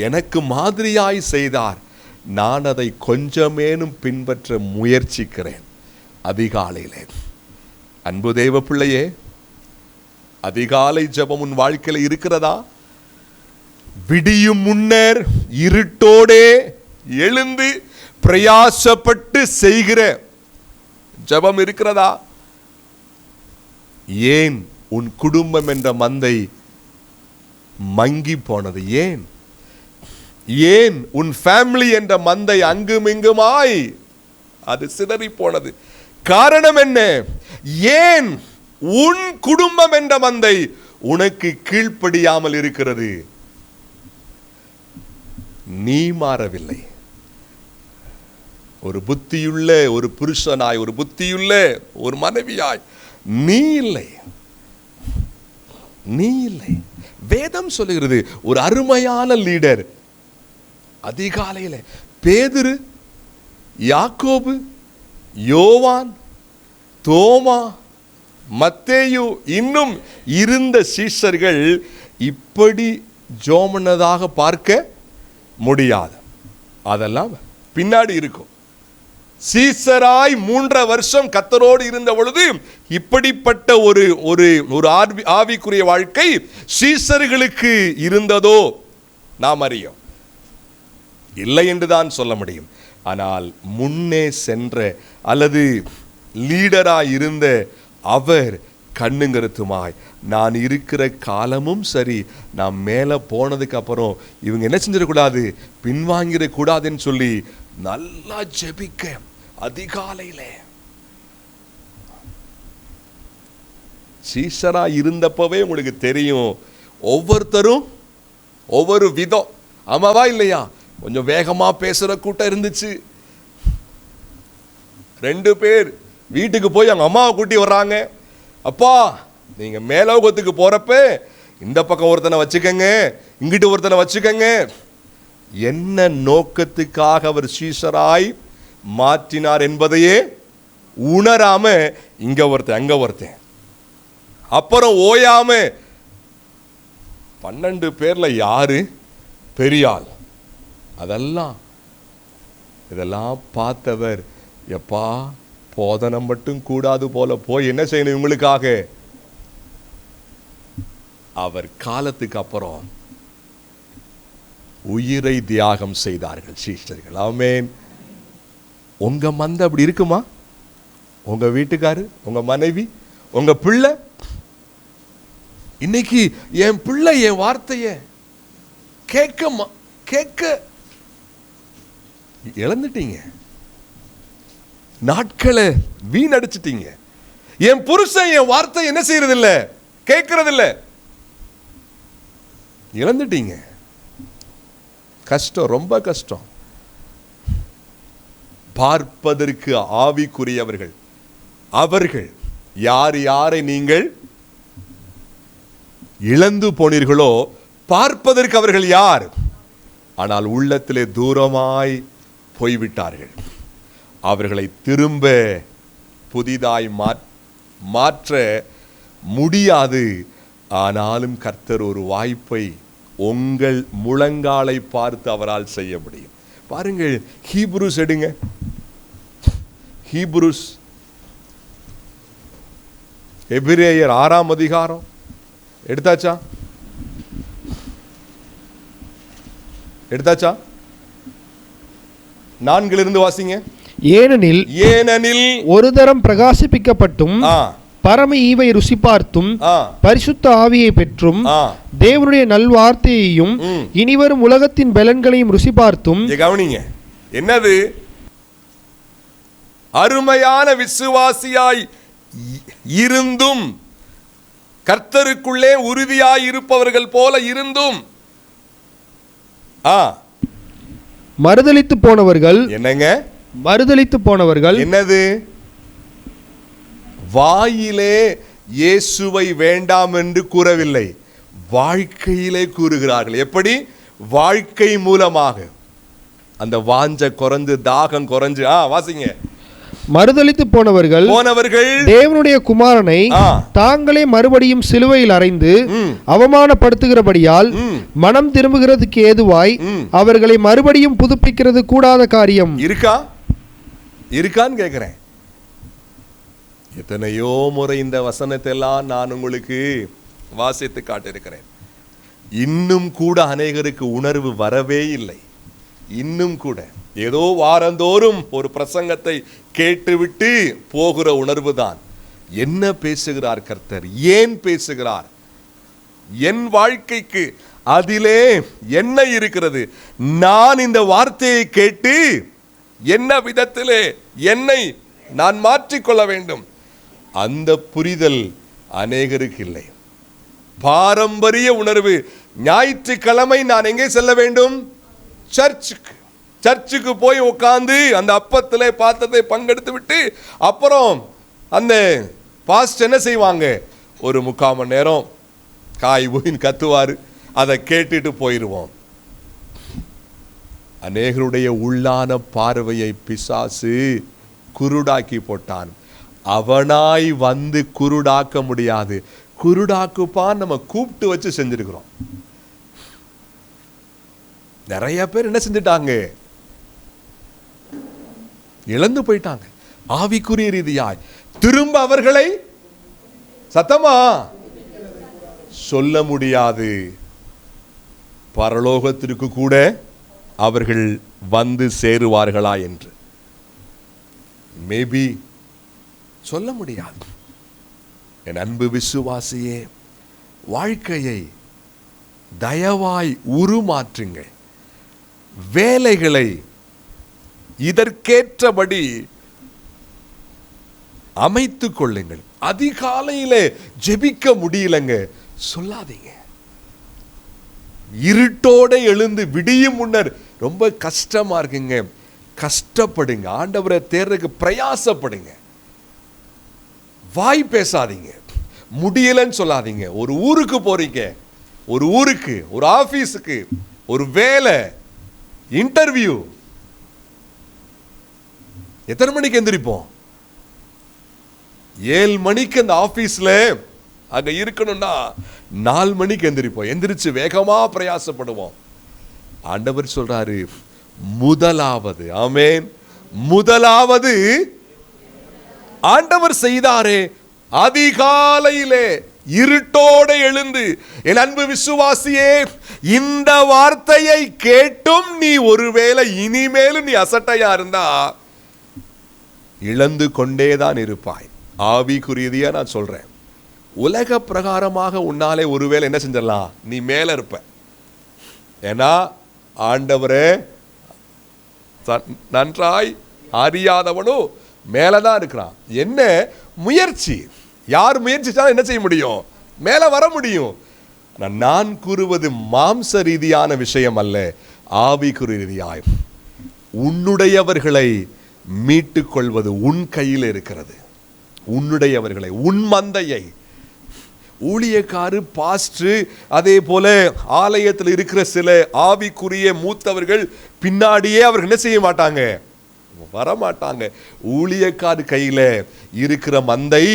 எனக்கு மாதிரியாய் செய்தார். நான் அதை கொஞ்சமேனும் பின்பற்ற முயற்சிக்கிறேன். அதிகாலையிலே அன்பு தேவ பிள்ளையே, அதிகாலை ஜெபம் உன் வாழ்க்கையில் இருக்கிறதா? விடியும் முன்னர் இருட்டோடே எழுந்து பிரயாசப்பட்டு செய்கிற ஜெபம் இருக்கிறதா? ஏன் உன் குடும்பம் என்ற மந்தை மங்கி போனது? ஏன் உன் ஃபேமிலி என்ற மந்தை அங்குமிங்குமாய் அது சிதறி போனது? காரணம் என்ன? ஏன் உன் குடும்பம் என்ற மந்தை உனக்கு கீழ்ப்படியாமல் இருக்கிறது? நீ மாறவில்லை. ஒரு புத்தியுள்ள ஒரு புருஷனாய், ஒரு புத்தியுள்ள ஒரு மனைவியாய் நீ இல்லை. வேதம் சொல்லுகிறது, ஒரு அருமையான லீடர் அதிகாலையில பேதுரு, யாக்கோபு, யோவான், தோமா, மத்தேயு இன்னும் இருந்த சீஷர்கள் இப்படி ஜோமனதாக பார்க்க முடியாது. அதெல்லாம் பின்னாடி இருக்கும். சீசராய் 3 வருஷம் கர்த்தரோடு இருந்த பொழுது இப்படிப்பட்ட ஒரு ஒரு ஒரு ஆவிக்குரிய வாழ்க்கை சீசர்களுக்கு இருந்ததோ நாம் அறியோம். இல்லை என்றுதான் சொல்ல முடியும். ஆனால் முன்னே சென்ற அல்லது லீடராய் இருந்த அவர் கண்ணுங்கருத்துமாய், நான் இருக்கிற காலமும் சரி, நான் மேலே போனதுக்கு அப்புறம் இவங்க என்ன செஞ்சிடக்கூடாது, பின்வாங்கிடக்கூடாதுன்னு சொல்லி நல்லா ஜெபிக்க அதிகாலையில சீஷரா இருந்தப்பவே உங்களுக்கு தெரியும், ஒவ்வொருத்தரும் ஒவ்வொரு விதம். ஆமாவா இல்லையா? கொஞ்சம் வேகமா பேசுற கூட்டம் இருந்துச்சு. 2 பேர் வீட்டுக்கு போய் அவங்க அம்மாவை கூட்டி வர்றாங்க. அப்பா, நீங்க மேலோகத்துக்கு போறப்ப இந்த பக்கம் ஒருத்தனை வச்சுக்கங்க, இங்கிட்டு ஒருத்தனை வச்சுக்கங்க. என்ன நோக்கத்துக்காக அவர் சீஷராய் மாற்றினார் என்பதையே உணராம இங்க ஒருத்தன் அங்க ஒருத்தன், அப்புறம் ஓயாம 12 பேர்ல யாரு பெரியாள்? இதெல்லாம் பார்த்தவர், எப்பா போதனை மட்டும் கூடாது போல போய் என்ன செய்யணும் இவங்களுக்காக? அவர் காலத்துக்கு அப்புறம் உயிரை தியாகம் செய்தார்கள் சீஷர்கள். ஆமென். உங்க மந்தை அப்படி இருக்குமா? உங்க வீட்டுக்காரு, உங்க மனைவி, உங்க பிள்ளை? இன்னைக்கு என் பிள்ளை என் வார்த்தைய கேட்க இழந்துட்டீங்க, நாட்களை வீணடிச்சிட்டீங்க. என் புருஷன் என் வார்த்தை என்ன செய்யறதில்லை, கேட்கறதில்ல, இழந்துட்டீங்க. கஷ்டம், ரொம்ப கஷ்டம். பார்ப்பதற்கு ஆவிக்குரியவர்கள் அவர்கள். யாரை நீங்கள் இழந்து போனீர்களோ பார்ப்பதற்கு அவர்கள் யார்? ஆனால் உள்ளத்திலே தூரமாய் போய்விட்டார்கள். அவர்களை திரும்ப புதிதாய் மாற்ற முடியாது. ஆனாலும் கர்த்தர் ஒரு வாய்ப்பை உங்கள் முழங்காலை பார்த்து அவரால் செய்ய முடியும். பாருங்கள், ஹீப்ரூஸ் எடுங்க. ஹீப்ரூஸ், எபிரேயர் 6ஆம் அதிகாரம் எடுத்தாச்சா? 4 வாசிங்க. ஏனெனில் ஒரு தரம் பிரகாசிப்பிக்கப்பட்டும் பரம ஈவை ருசி பார்த்தும் பரிசுத்த ஆவியை பெற்றும் தேவனுடைய நல்வார்த்தையையும் இனிவரும் உலகத்தின் பலன்களையும் ருசி பார்த்தும். கவனிங்க, என்னது? அருமையான விசுவாசியாய் இருந்தும், கர்த்தருக்குள்ளே உறுதியாய் இருப்பவர்கள் போல இருந்தும் மறுதலித்து போனவர்கள். என்னங்க மறுதலித்து போனவர்கள்? என்னது? வாயிலே இயேசுவை வேண்டாம் என்று கூறவில்லை, வாழ்க்கையிலே கூறுகிறார்கள். எப்படி? வாழ்க்கை மூலமாக அந்த வாஞ்ச குறைஞ்சு, தாகம் குறைஞ்சு. வாசிங்க. மறுதலித்து போனவர்கள் தேவனுடைய குமாரனை தாங்களே மறுபடியும் சிலுவையில் அறைந்து அவமானப்படுத்துகிறபடியால் மனம் திரும்புகிறதுக்கு ஏதுவாய் அவர்களை மறுபடியும் புதுப்பிக்கிறது கூடாத காரியம் இருக்கான்னு கேட்கிறேன். எத்தனையோ முறை இந்த வசனத்தை எல்லாம் நான் உங்களுக்கு வாசித்து காட்டியிருக்கிறேன். இன்னும் கூட அநேகருக்கு உணர்வு வரவே இல்லை. இன்னும் கூட ஏதோ வாரந்தோறும் ஒரு பிரசங்கத்தை கேட்டுவிட்டு போகிற உணர்வு தான். என்ன பேசுகிறார் கர்த்தர், ஏன் பேசுகிறார், என் வாழ்க்கைக்கு அதிலே என்ன இருக்கிறது, நான் இந்த வார்த்தையை கேட்டு என்ன விதத்திலே என்னை நான் மாற்றிக்கொள்ள வேண்டும், அந்த புரிதல் அநேகருக்கு இல்லை. பாரம்பரிய உணர்வு. ஞாயிற்றுக்கிழமை நான் எங்கே செல்ல வேண்டும்? சர்ச்சுக்கு போய் உட்கார்ந்து அந்த அப்பத்திலே பாத்தத்தை பங்கெடுத்து விட்டு அப்புறம் அந்த பாஸ்ட் என்ன செய்வாங்க, ஒரு 3/4 மணி நேரம் காய் போயின்னு கத்துவாரு, அதை கேட்டுட்டு போயிடுவோம். அநேகருடைய உள்ளான பார்வையை பிசாசு குருடாக்கி போட்டான். அவனாய் வந்து குருடாக்க முடியாது. குருடாக்குப்பான் நம்ம கூப்பிட்டு வச்சு செஞ்சிருக்கிறோம். நிறைய பேர் என்ன செஞ்சிட்டாங்க, இழந்து போயிட்டாங்க ஆவிக்குரிய ரீதியாய். திரும்ப அவர்களை சத்தமா சொல்ல முடியாது. பரலோகத்திற்கு கூட அவர்கள் வந்து சேருவார்களா என்று மேபி சொல்ல முடியாது. என் அன்பு விசுவாசியே, வாழ்க்கையை தயவாய் உருமாற்றுங்கள். வேலைகளை இதற்கேற்றபடி அமைத்துக் கொள்ளுங்கள். அதிகாலையிலே ஜெபிக்க முடியலங்க சொல்லாதீங்க. இருட்டோட எழுந்து விடியும் முன்னர் ரொம்ப கஷ்டமா இருக்குங்க, கஷ்டப்படுங்க. ஆண்டவரை தேர்றதுக்கு பிரயாசப்படுங்க. வாய் பேசாதீங்க, முடியலன்னு சொல்லாதீங்க. ஒரு ஊருக்கு போறீங்க, ஒரு ஊருக்கு, ஒரு ஆபீஸுக்கு, ஒரு வேலை, இன்டர்வியூ, எத்தனை மணிக்கு எந்திரிப்போம்? 7 மணிக்கு அந்த ஆபீஸ்ல அங்க இருக்கணும்னா 4 மணிக்கு எந்திரிப்போம். எந்திரிச்சு வேகமா பிரயாசப்படுவோம். ஆண்டவர் சொல்றாரு, முதலாவது, ஆமென், முதலாவது ஆண்டவர் செய்தாரே அதிகாலையிலே இருட்டோட எழுந்து. என் அன்பு விசுவாசியே, இந்த வார்த்தையை கேட்டும் நீ ஒருவேளை இனிமேலும் நீ அசட்டையா இருந்தா இழந்து கொண்டேதான் இருப்பாய். ஆவிக்குரியதையா நான் சொல்றேன். உலக பிரகாரமாக உன்னாலே ஒருவேளை என்ன செஞ்சிடலாம், நீ மேல இருப்ப. ஏன்னா ஆண்டவரே நன்றாய் அறியாதவனும் மேலதான் இருக்கிறான். என்ன முயற்சி, யார் முயற்சிச்சாலும் என்ன செய்ய முடியும், மேல வர முடியும். நான் கூறுவது மாம்ச ரீதியான விஷயம் அல்ல, ஆவிக்குரிய ரீதியாய். உன்னுடையவர்களை மீட்டுக் கொள்வது உன் கையில் இருக்கிறது. உன்னுடையவர்களை, உன் மந்தையை. ஊழியக்காரு, பாஸ்டர், அதே போல ஆலயத்தில் இருக்கிற சில ஆவிக்குரிய மூத்தவர்கள் பின்னாடியே அவர்கள் என்ன செய்ய மாட்டாங்க, வரமாட்டாங்க. ஊழியக்காரு கையில இருக்கிற மந்தை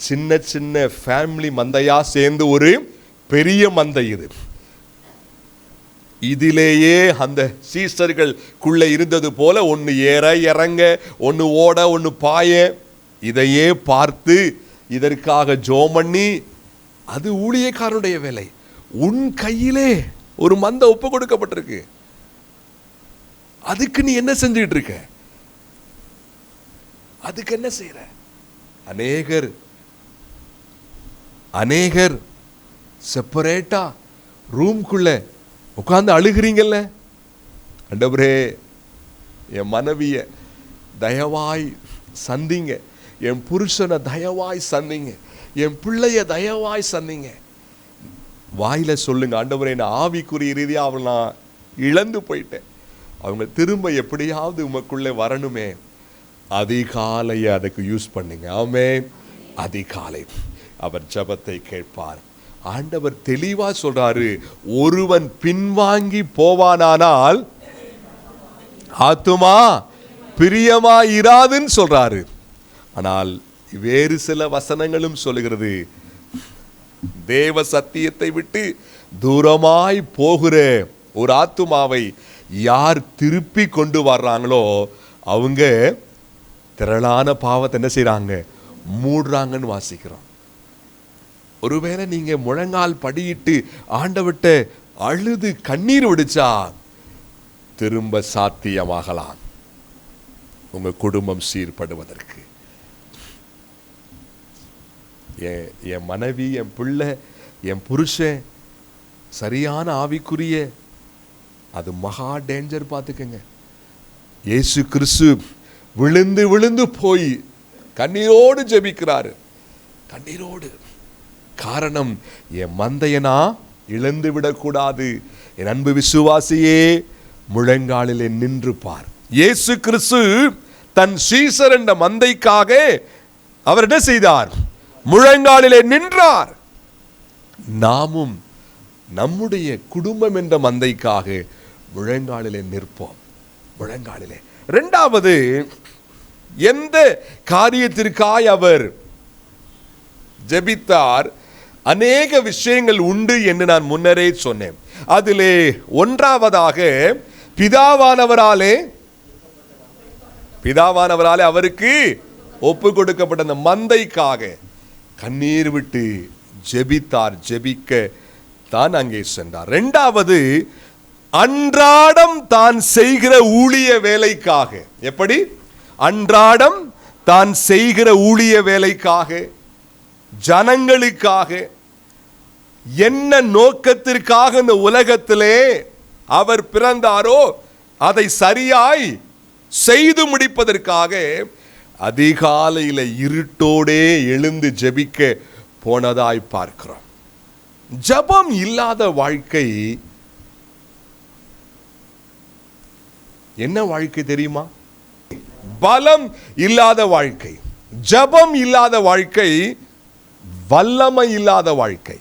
சின்ன சின்ன ஃபேமிலி மந்தையா சேர்ந்து ஒரு பெரிய மந்தை. இதிலேயே அந்த சீசர்களுக்குள்ள இருந்தது போல ஒன்னு ஏற இறங்க, ஒன்னு ஓட, ஒன்னு பாய, இதையே பார்த்து இதற்காக ஜெபம் பண்ணி, அது ஊழியக்காரனுடைய வேலை. உன் கையிலே ஒரு மந்தை ஒப்பு கொடுக்கப்பட்டிருக்கு. அதுக்கு நீ என்ன செஞ்சுட்டு இருக்க, அதுக்கு என்ன செய்யற? அநேகர் செப்பரேட்டா ரூம்குள்ள உட்கார்ந்து அழுகிறீங்கல்ல. ஆண்டவரே, என் மனைவிய தயவாய் சந்திங்க, என் புருஷனை தயவாய் சந்திங்க, என் பிள்ளைய தயவாய் சந்திங்க. வாயில சொல்லுங்க, ஆண்டவரே நான் ஆவிக்குரிய ரீதியா அவளை நான் இழந்து போயிட்டேன், அவங்க திரும்ப எப்படியாவது உமக்குள்ளே வரணுமே. அதிகாலையை அதுக்கு யூஸ் பண்ணுங்க. ஆமென். அதிகாலை அவர் ஜெபத்தை கேட்பார். ஆண்டவர் தெளிவா சொல்றாரு, ஒருவன் பின்வாங்கி போவானானால் ஆத்துமா பிரியமா இராதுன்னு சொல்றாரு. ஆனால் வேறு சில வசனங்களும் சொல்லுகிறது, தேவ சத்தியத்தை விட்டு தூரமாய் போகிற ஒரு ஆத்துமாவை யார் திருப்பி கொண்டு வர்றாங்களோ அவங்க திரளான பாவத்தை என்ன செய்றாங்க, மூடுறாங்கன்னு வாசிக்கிறோம். ஒருவேளை நீங்க முழங்கால் படியிட்டு ஆண்டவர்ட்ட அழுது கண்ணீர் விடுச்சா திரும்ப சாத்தியமாகலாம் உங்க குடும்பம் சீர்படுவதற்கு. என் மனைவி, என் பிள்ளை, என் புருஷன் சரியான ஆவிக்குரிய, அது மகா டேஞ்சர். பார்த்துக்கங்க. இயேசு கிறிஸ்து விழுந்து விழுந்து போய் கண்ணீரோடு ஜெபிக்கிறாரு, கண்ணீரோடு. காரணம், என் மந்தையனா இழந்து விடக்கூடாது. என் அன்பு விசுவாசியே, முழங்காலிலே நின்று பார். இயேசு கிறிஸ்து தன் சீசர் என்ற மந்தைக்காக அவர் என்ன செய்தார்? முழங்காலிலே நின்றார். நாமும் நம்முடைய குடும்பம் என்ற மந்தைக்காக முழங்காலிலே நிற்போம். முழங்காலிலே. இரண்டாவது, எந்த காரியத்திற்காய் அவர் ஜெபித்தார்? அநேக விஷயங்கள் உண்டு என்று நான் முன்னரே சொன்னேன். அதிலே ஒன்றாவதாக பிதாவானவராலே அவருக்கு ஒப்பு கொடுக்கப்பட்ட அந்த மந்தைக்காக கண்ணீர் விட்டு ஜெபித்தார். ஜெபிக்க தான் அங்கே சென்றார். இரண்டாவது, அன்றாடம் தான் செய்கிற ஊழிய வேலைக்காக. எப்படி? அன்றாடம் தான் செய்கிற ஊழிய வேலைக்காக, ஜனங்களுக்காக, என்ன நோக்கத்திற்காக இந்த உலகத்திலே அவர் பிறந்தாரோ அதை சரியாய் செய்து முடிப்பதற்காக அதிகாலையில் இருட்டோடே எழுந்து ஜெபிக்க போனதாய் பார்க்கிறோம். ஜெபம் இல்லாத வாழ்க்கை என்ன வாழ்க்கை தெரியுமா? பலம் இல்லாத வாழ்க்கை. ஜெபம் இல்லாத வாழ்க்கை வல்லமை இல்லாத வாழ்க்கை.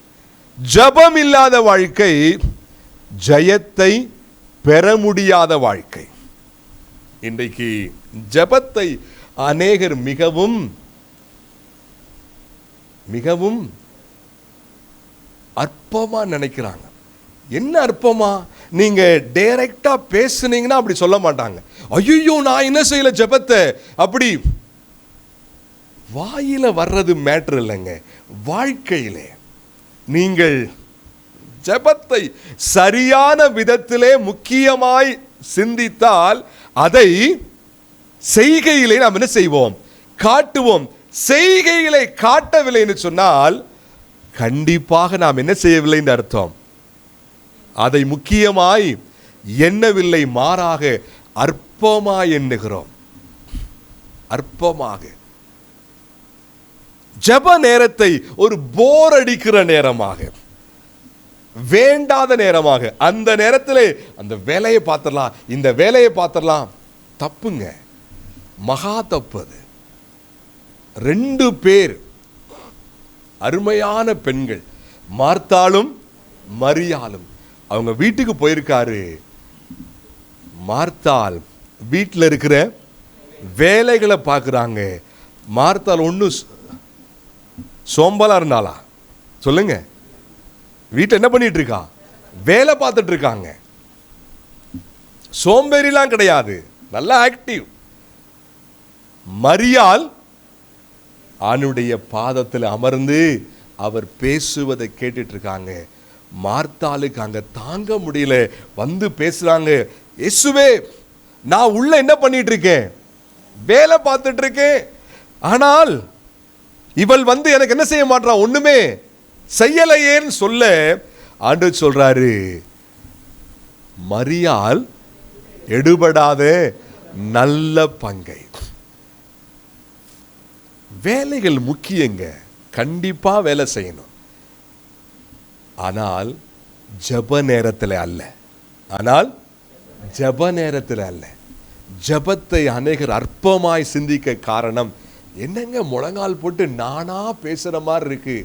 ஜெபம் இல்லாத வாழ்க்கை ஜெயத்தை பெற முடியாத வாழ்க்கை. இன்றைக்கு ஜெபத்தை அநேகர் மிகவும் மிகவும் அற்பமா நினைக்கிறாங்க. என்ன அற்பமா? நீங்க டைரக்டா பேசுனீங்கன்னா அப்படி சொல்ல மாட்டாங்க. ஐயோ, நான் என்ன செய்யல ஜெபத்தை. அப்படி வாயில வர்றது மேட்டர் இல்லைங்க. வாழ்க்கையிலே நீங்கள் ஜெபத்தை சரியான விதத்திலே முக்கியமாய் சிந்தித்தால் அதை செய்கையிலே நாம் என்ன செய்வோம்? காட்டுவோம். செய்கைகளை காட்டவில்லை என்று சொன்னால் கண்டிப்பாக நாம் என்ன செய்யவில்லை என்று அர்த்தம். அதை முக்கியமாய் எண்ணவில்லை, மாறாக அற்பமாய் எண்ணுகிறோம். அற்பமாக. ஜெப நேரத்தை ஒரு போர் அடிக்கிற நேரமாக, வேண்டாத நேரமாக, அந்த நேரத்தில் அந்த வேலையை பார்த்துடலாம், இந்த வேலையை பார்த்துடலாம். தப்புங்க, மகா தப்பு. அது 2 பேர் அருமையான பெண்கள், மார்த்தாளும் மரியாளும். அவங்க வீட்டுக்கு போயிருக்காரு. மார்த்தாள் வீட்டில் இருக்கிற வேலைகளை பார்க்குறாங்க. மார்த்தாள் ஒன்று சோம்பலா இருந்தாளா? சொல்லுங்க. வீட்டில் என்ன பண்ணிட்டு இருக்கா? வேலை பார்த்துட்டு இருக்காங்க. சோம்பேறிலாம் கிடையாது, நல்லா ஆக்டிவ். மரியாள் ஆணுடைய பாதத்தில் அமர்ந்து அவர் பேசுவதை கேட்டுட்டு இருக்காங்க. மார்த்தாளுக்கு அங்க தாங்க முடியல, வந்து பேசுறாங்க. இயேசுவே, நான் உள்ள என்ன பண்ணிட்டு இருக்கேன்? வேலை பார்த்துட்டு இருக்கேன். ஆனால் இவள் வந்து எனக்கு என்ன செய்ய மாட்டான்? ஒண்ணுமே செய்யலையேன்னு சொல்ல ஆண்டவர் சொல்றாரு, மரியாள் எடுபடாத நல்ல பங்கை. வேலைகள் முக்கியங்க, கண்டிப்பா வேலை செய்யணும். ஆனால் ஜெப நேரத்தில் அல்ல. ஆனால் ஜெப நேரத்தில் அல்ல. ஜெபத்தை அநேகர் அற்பமாய் சிந்திக்க காரணம் என்னங்க? முழங்கால் போட்டு நானா பேசுற மாதிரி இருக்கு.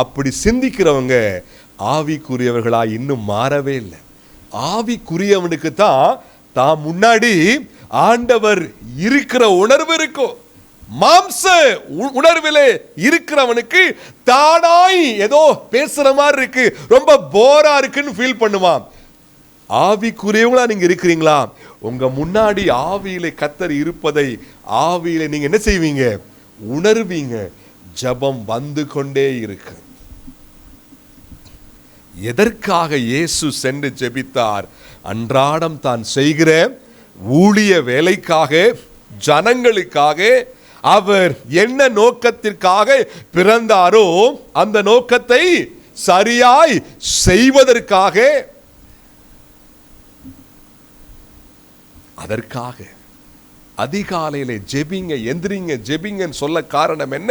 அப்படி சிந்திக்கிறவங்க ஆவிக்குரியவர்களா இன்னும் மாறவே இல்லை. ஆவிக்குரியவனுக்கு தான் முன்னாடி ஆண்டவர் இருக்கிற உணர்வு இருக்கும். மாம்ச உணர்விலே இருக்கிறவனுக்கு தானாய் ஏதோ பேசுற மாதிரி இருக்கு, ரொம்ப போரா இருக்குன்னு ஃபீல் பண்ணுவான். ஆவிக்குரியவங்களா நீங்க இருக்கிறீங்களா? உங்க முன்னாடி ஆவியிலே கர்த்தர் இருப்பதை ஆவியிலே நீங்க என்ன செய்வீங்க? உணர்வீங்க. ஜெபம் வந்து கொண்டே இருக்கு. எதற்காக இயேசு சென்று ஜெபித்தார்? அன்றாடம் தான் செய்கிற ஊழிய வேலைக்காக, ஜனங்களுக்காக. அவர் என்ன நோக்கத்திற்காக பிறந்தாரோ அந்த நோக்கத்தை சரியாய் செய்வதற்காக. அதற்காக அதிகாலையில ஜெபிங்க, எந்திரிங்க, ஜெபிங்கன்னு சொல்ல காரணம் என்ன?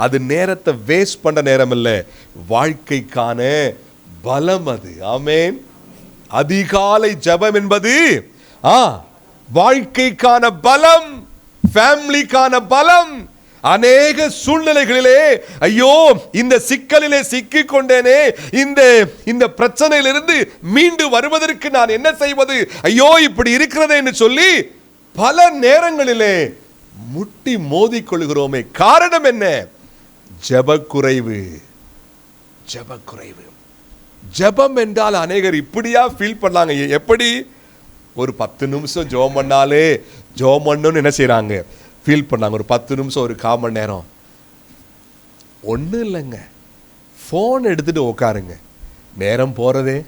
அது நேரத்தை வேஸ்ட் பண்ண நேரம் இல்ல, வாழ்க்கைக்கான பலம் அது. ஆமென். அதிகாலை ஜெபம் என்பது வாழ்க்கைக்கான பலம், ஃபேமிலிக்கான பலம். அநேக சூழ்நிலைகளிலே ஐயோ இந்த சிக்கலிலே சிக்கிக் கொண்டேனே, இந்த பிரச்சனையிலிருந்து மீண்டு வருவதற்கு நான் என்ன செய்வது, ஐயோ இப்படி இருக்கிறதே என்று சொல்லி பல நேரங்களிலே முட்டி மோதிக் கொள்கிறோமே. காரணம் என்ன? ஜெபக்குறைவு. ஜெபக்குறைவு. ஜெபம் என்றால் அநேகர் இப்படியா ஃபீல் பண்ணாங்க. எப்படி? ஒரு 10 நிமிஷம் ஜெபம் பண்ணாலே ஜெபம் பண்ணணும்னு என்ன செய்றாங்க, ஃபீல் பண்ணாங்க. ஒரு 10 நிமிஷம், ஒரு 1/4 மணி நேரம். ஒன்றும் இல்லைங்க, ஃபோன் எடுத்துட்டு உட்காருங்க. நேரம் போறதே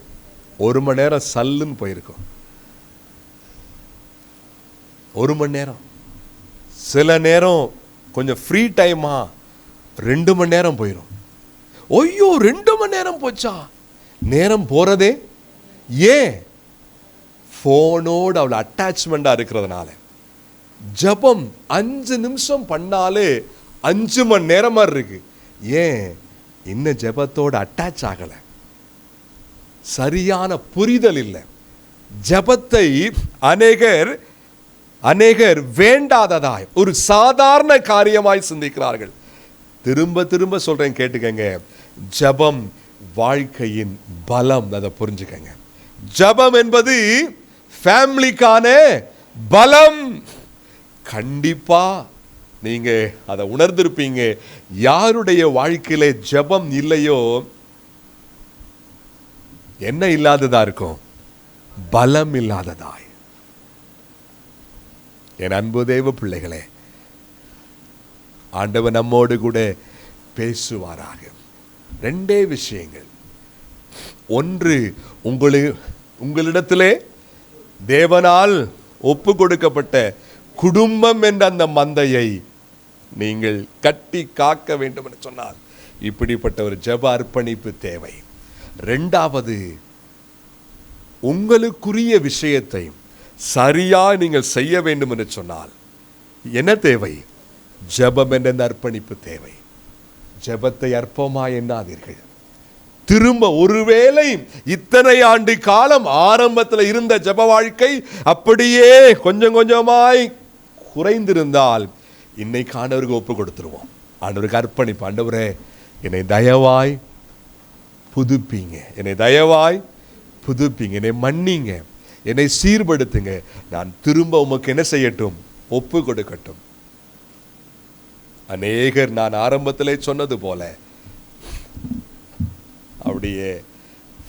1 மணி நேரம் சல்லுன்னு போயிருக்கும். 1 மணி நேரம். சில நேரம் கொஞ்சம் ஃப்ரீ டைமா 2 மணி நேரம் போயிடும். ஐயோ 2 மணி நேரம் போச்சா? நேரம் போறதே ஏன்? போனோடு அவ்வளோ அட்டாச்மெண்டா இருக்கிறதுனால. ஜெபம் 5 நிமிஷம் பண்ணாலே 5 மணி நேரமா இருக்கு. ஏன்? இன்னும் ஜெபத்தோட அட்டாச் ஆகல, சரியான புரிதல் இல்லை. ஜெபத்தை அநேகர் வேண்டாததாய், ஒரு சாதாரண காரியமாய் சிந்திக்கிறார்கள். திரும்ப திரும்ப சொல்றேன், கேட்டுக்கங்க. ஜெபம் வாழ்க்கையின் பலம். அதை புரிஞ்சுக்கங்க. ஜெபம் என்பது ஃபேமிலிக்கான பலம். கண்டிப்பா நீங்க அதை உணர்ந்திருப்பீங்க. யாருடைய வாழ்க்கையில ஜெபம் இல்லையோ என்ன இல்லாததா இருக்கும்? பலம் இல்லாததாய். என் அன்பு தேவ பிள்ளைகளே, ஆண்டவர் நம்மோடு கூட பேசுவாராக. 2 விஷயங்கள். ஒன்று, உங்களிடத்திலே தேவனால் ஒப்பு கொடுக்கப்பட்ட குடும்பம் என்ற அந்த மந்தையை நீங்கள் கட்டி காக்க வேண்டும் என்று சொன்னால் இப்படிப்பட்ட ஒரு ஜெப அர்ப்பணிப்பு தேவை. 2வது, உங்களுக்குரிய விஷயத்தை சரியா நீங்கள் செய்ய வேண்டும் என்று சொன்னால் என்ன தேவை? ஜெபம் என்ற அர்ப்பணிப்பு தேவை. ஜெபத்தை அற்பமாய் எண்ணாதீர்கள். திரும்ப ஒருவேளை இத்தனை ஆண்டு காலம் ஆரம்பத்தில் இருந்த ஜெப வாழ்க்கை அப்படியே கொஞ்சம் கொஞ்சமாய் குறைந்திருந்தால் இன்னைக்கு ஆண்டவருக்கு ஒப்பு கொடுத்துருவோம். ஆண்டவருக்கு அர்ப்பணிப்பு. ஆண்டவரே, என்னை தயவாய் புதுப்பிங்க, என்னை தயவாய் புதுப்பிங்க, என்னை மன்னிங்க, என்னை சீர்படுத்துங்க. நான் திரும்ப உமக்கு என்ன செய்யட்டும்? ஒப்பு கொடுக்கட்டும். அநேகர் நான் ஆரம்பத்திலே சொன்னது போல அப்படியே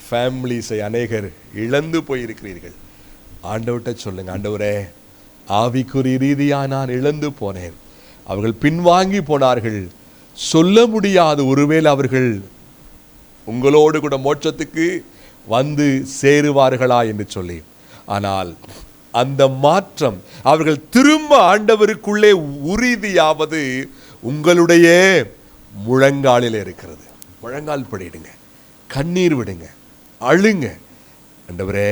ஃபேமிலிஸை அநேகர் இழந்து போயிருக்கிறீர்கள். ஆண்டவர்கிட்ட சொல்லுங்க, ஆண்டவரே, ஆவிக்குரிய ரீதியா நான் இழந்து போனேன். அவர்கள் பின்வாங்கி போனார்கள். சொல்ல முடியாது ஒருவேளை அவர்கள் உங்களோடு கூட மோட்சத்துக்கு வந்து சேருவார்களா என்று சொல்லி. ஆனால் அந்த மாற்றம் அவர்கள் திரும்ப ஆண்டவருக்குள்ளே உறுதியாவது உங்களுடைய முழங்காலில் இருக்கிறது. முழங்கால் படிடுங்க, கண்ணீர் விடுங்க, அழுங்க. ஆண்டவரே,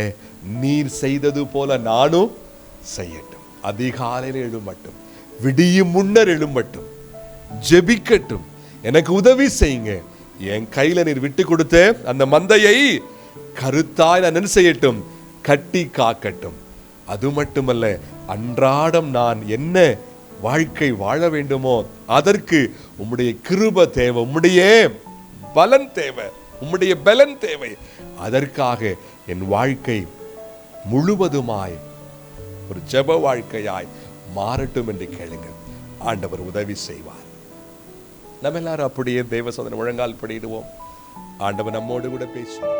நீர் செய்தது போல நானும் செய்யட்டும். அதிகாலையில் எழும்பட்டும், விடியும் முன்னர் எழும்பட்டும், ஜெபிக்கட்டும், எனக்கு உதவி செய்யுங்க. என் கையில நீர் விட்டு கொடுத்த அந்த மந்தையை கருத்தாய் நான் என்ன செய்யட்டும்? கட்டி காக்கட்டும். அது மட்டுமல்ல, அன்றாடம் நான் என்ன வாழ்க்கை வாழ வேண்டுமோ அதற்கு உம்முடைய கிருபை தேவை, உம்முடைய பலன் தேவை, உம்முடைய பலன் தேவை. அதற்காக என் வாழ்க்கை முழுவதுமாய் ஒரு ஜெப வாழ்க்கையாய் மாறட்டும் என்று கேளுங்கள். ஆண்டவர் உதவி செய்வார். நம்ம எல்லாரும் அப்படியே தேவ சோதனை முழங்கால் படிடுவோம். ஆண்டவர் நம்மோடு கூட பேசுவோம்.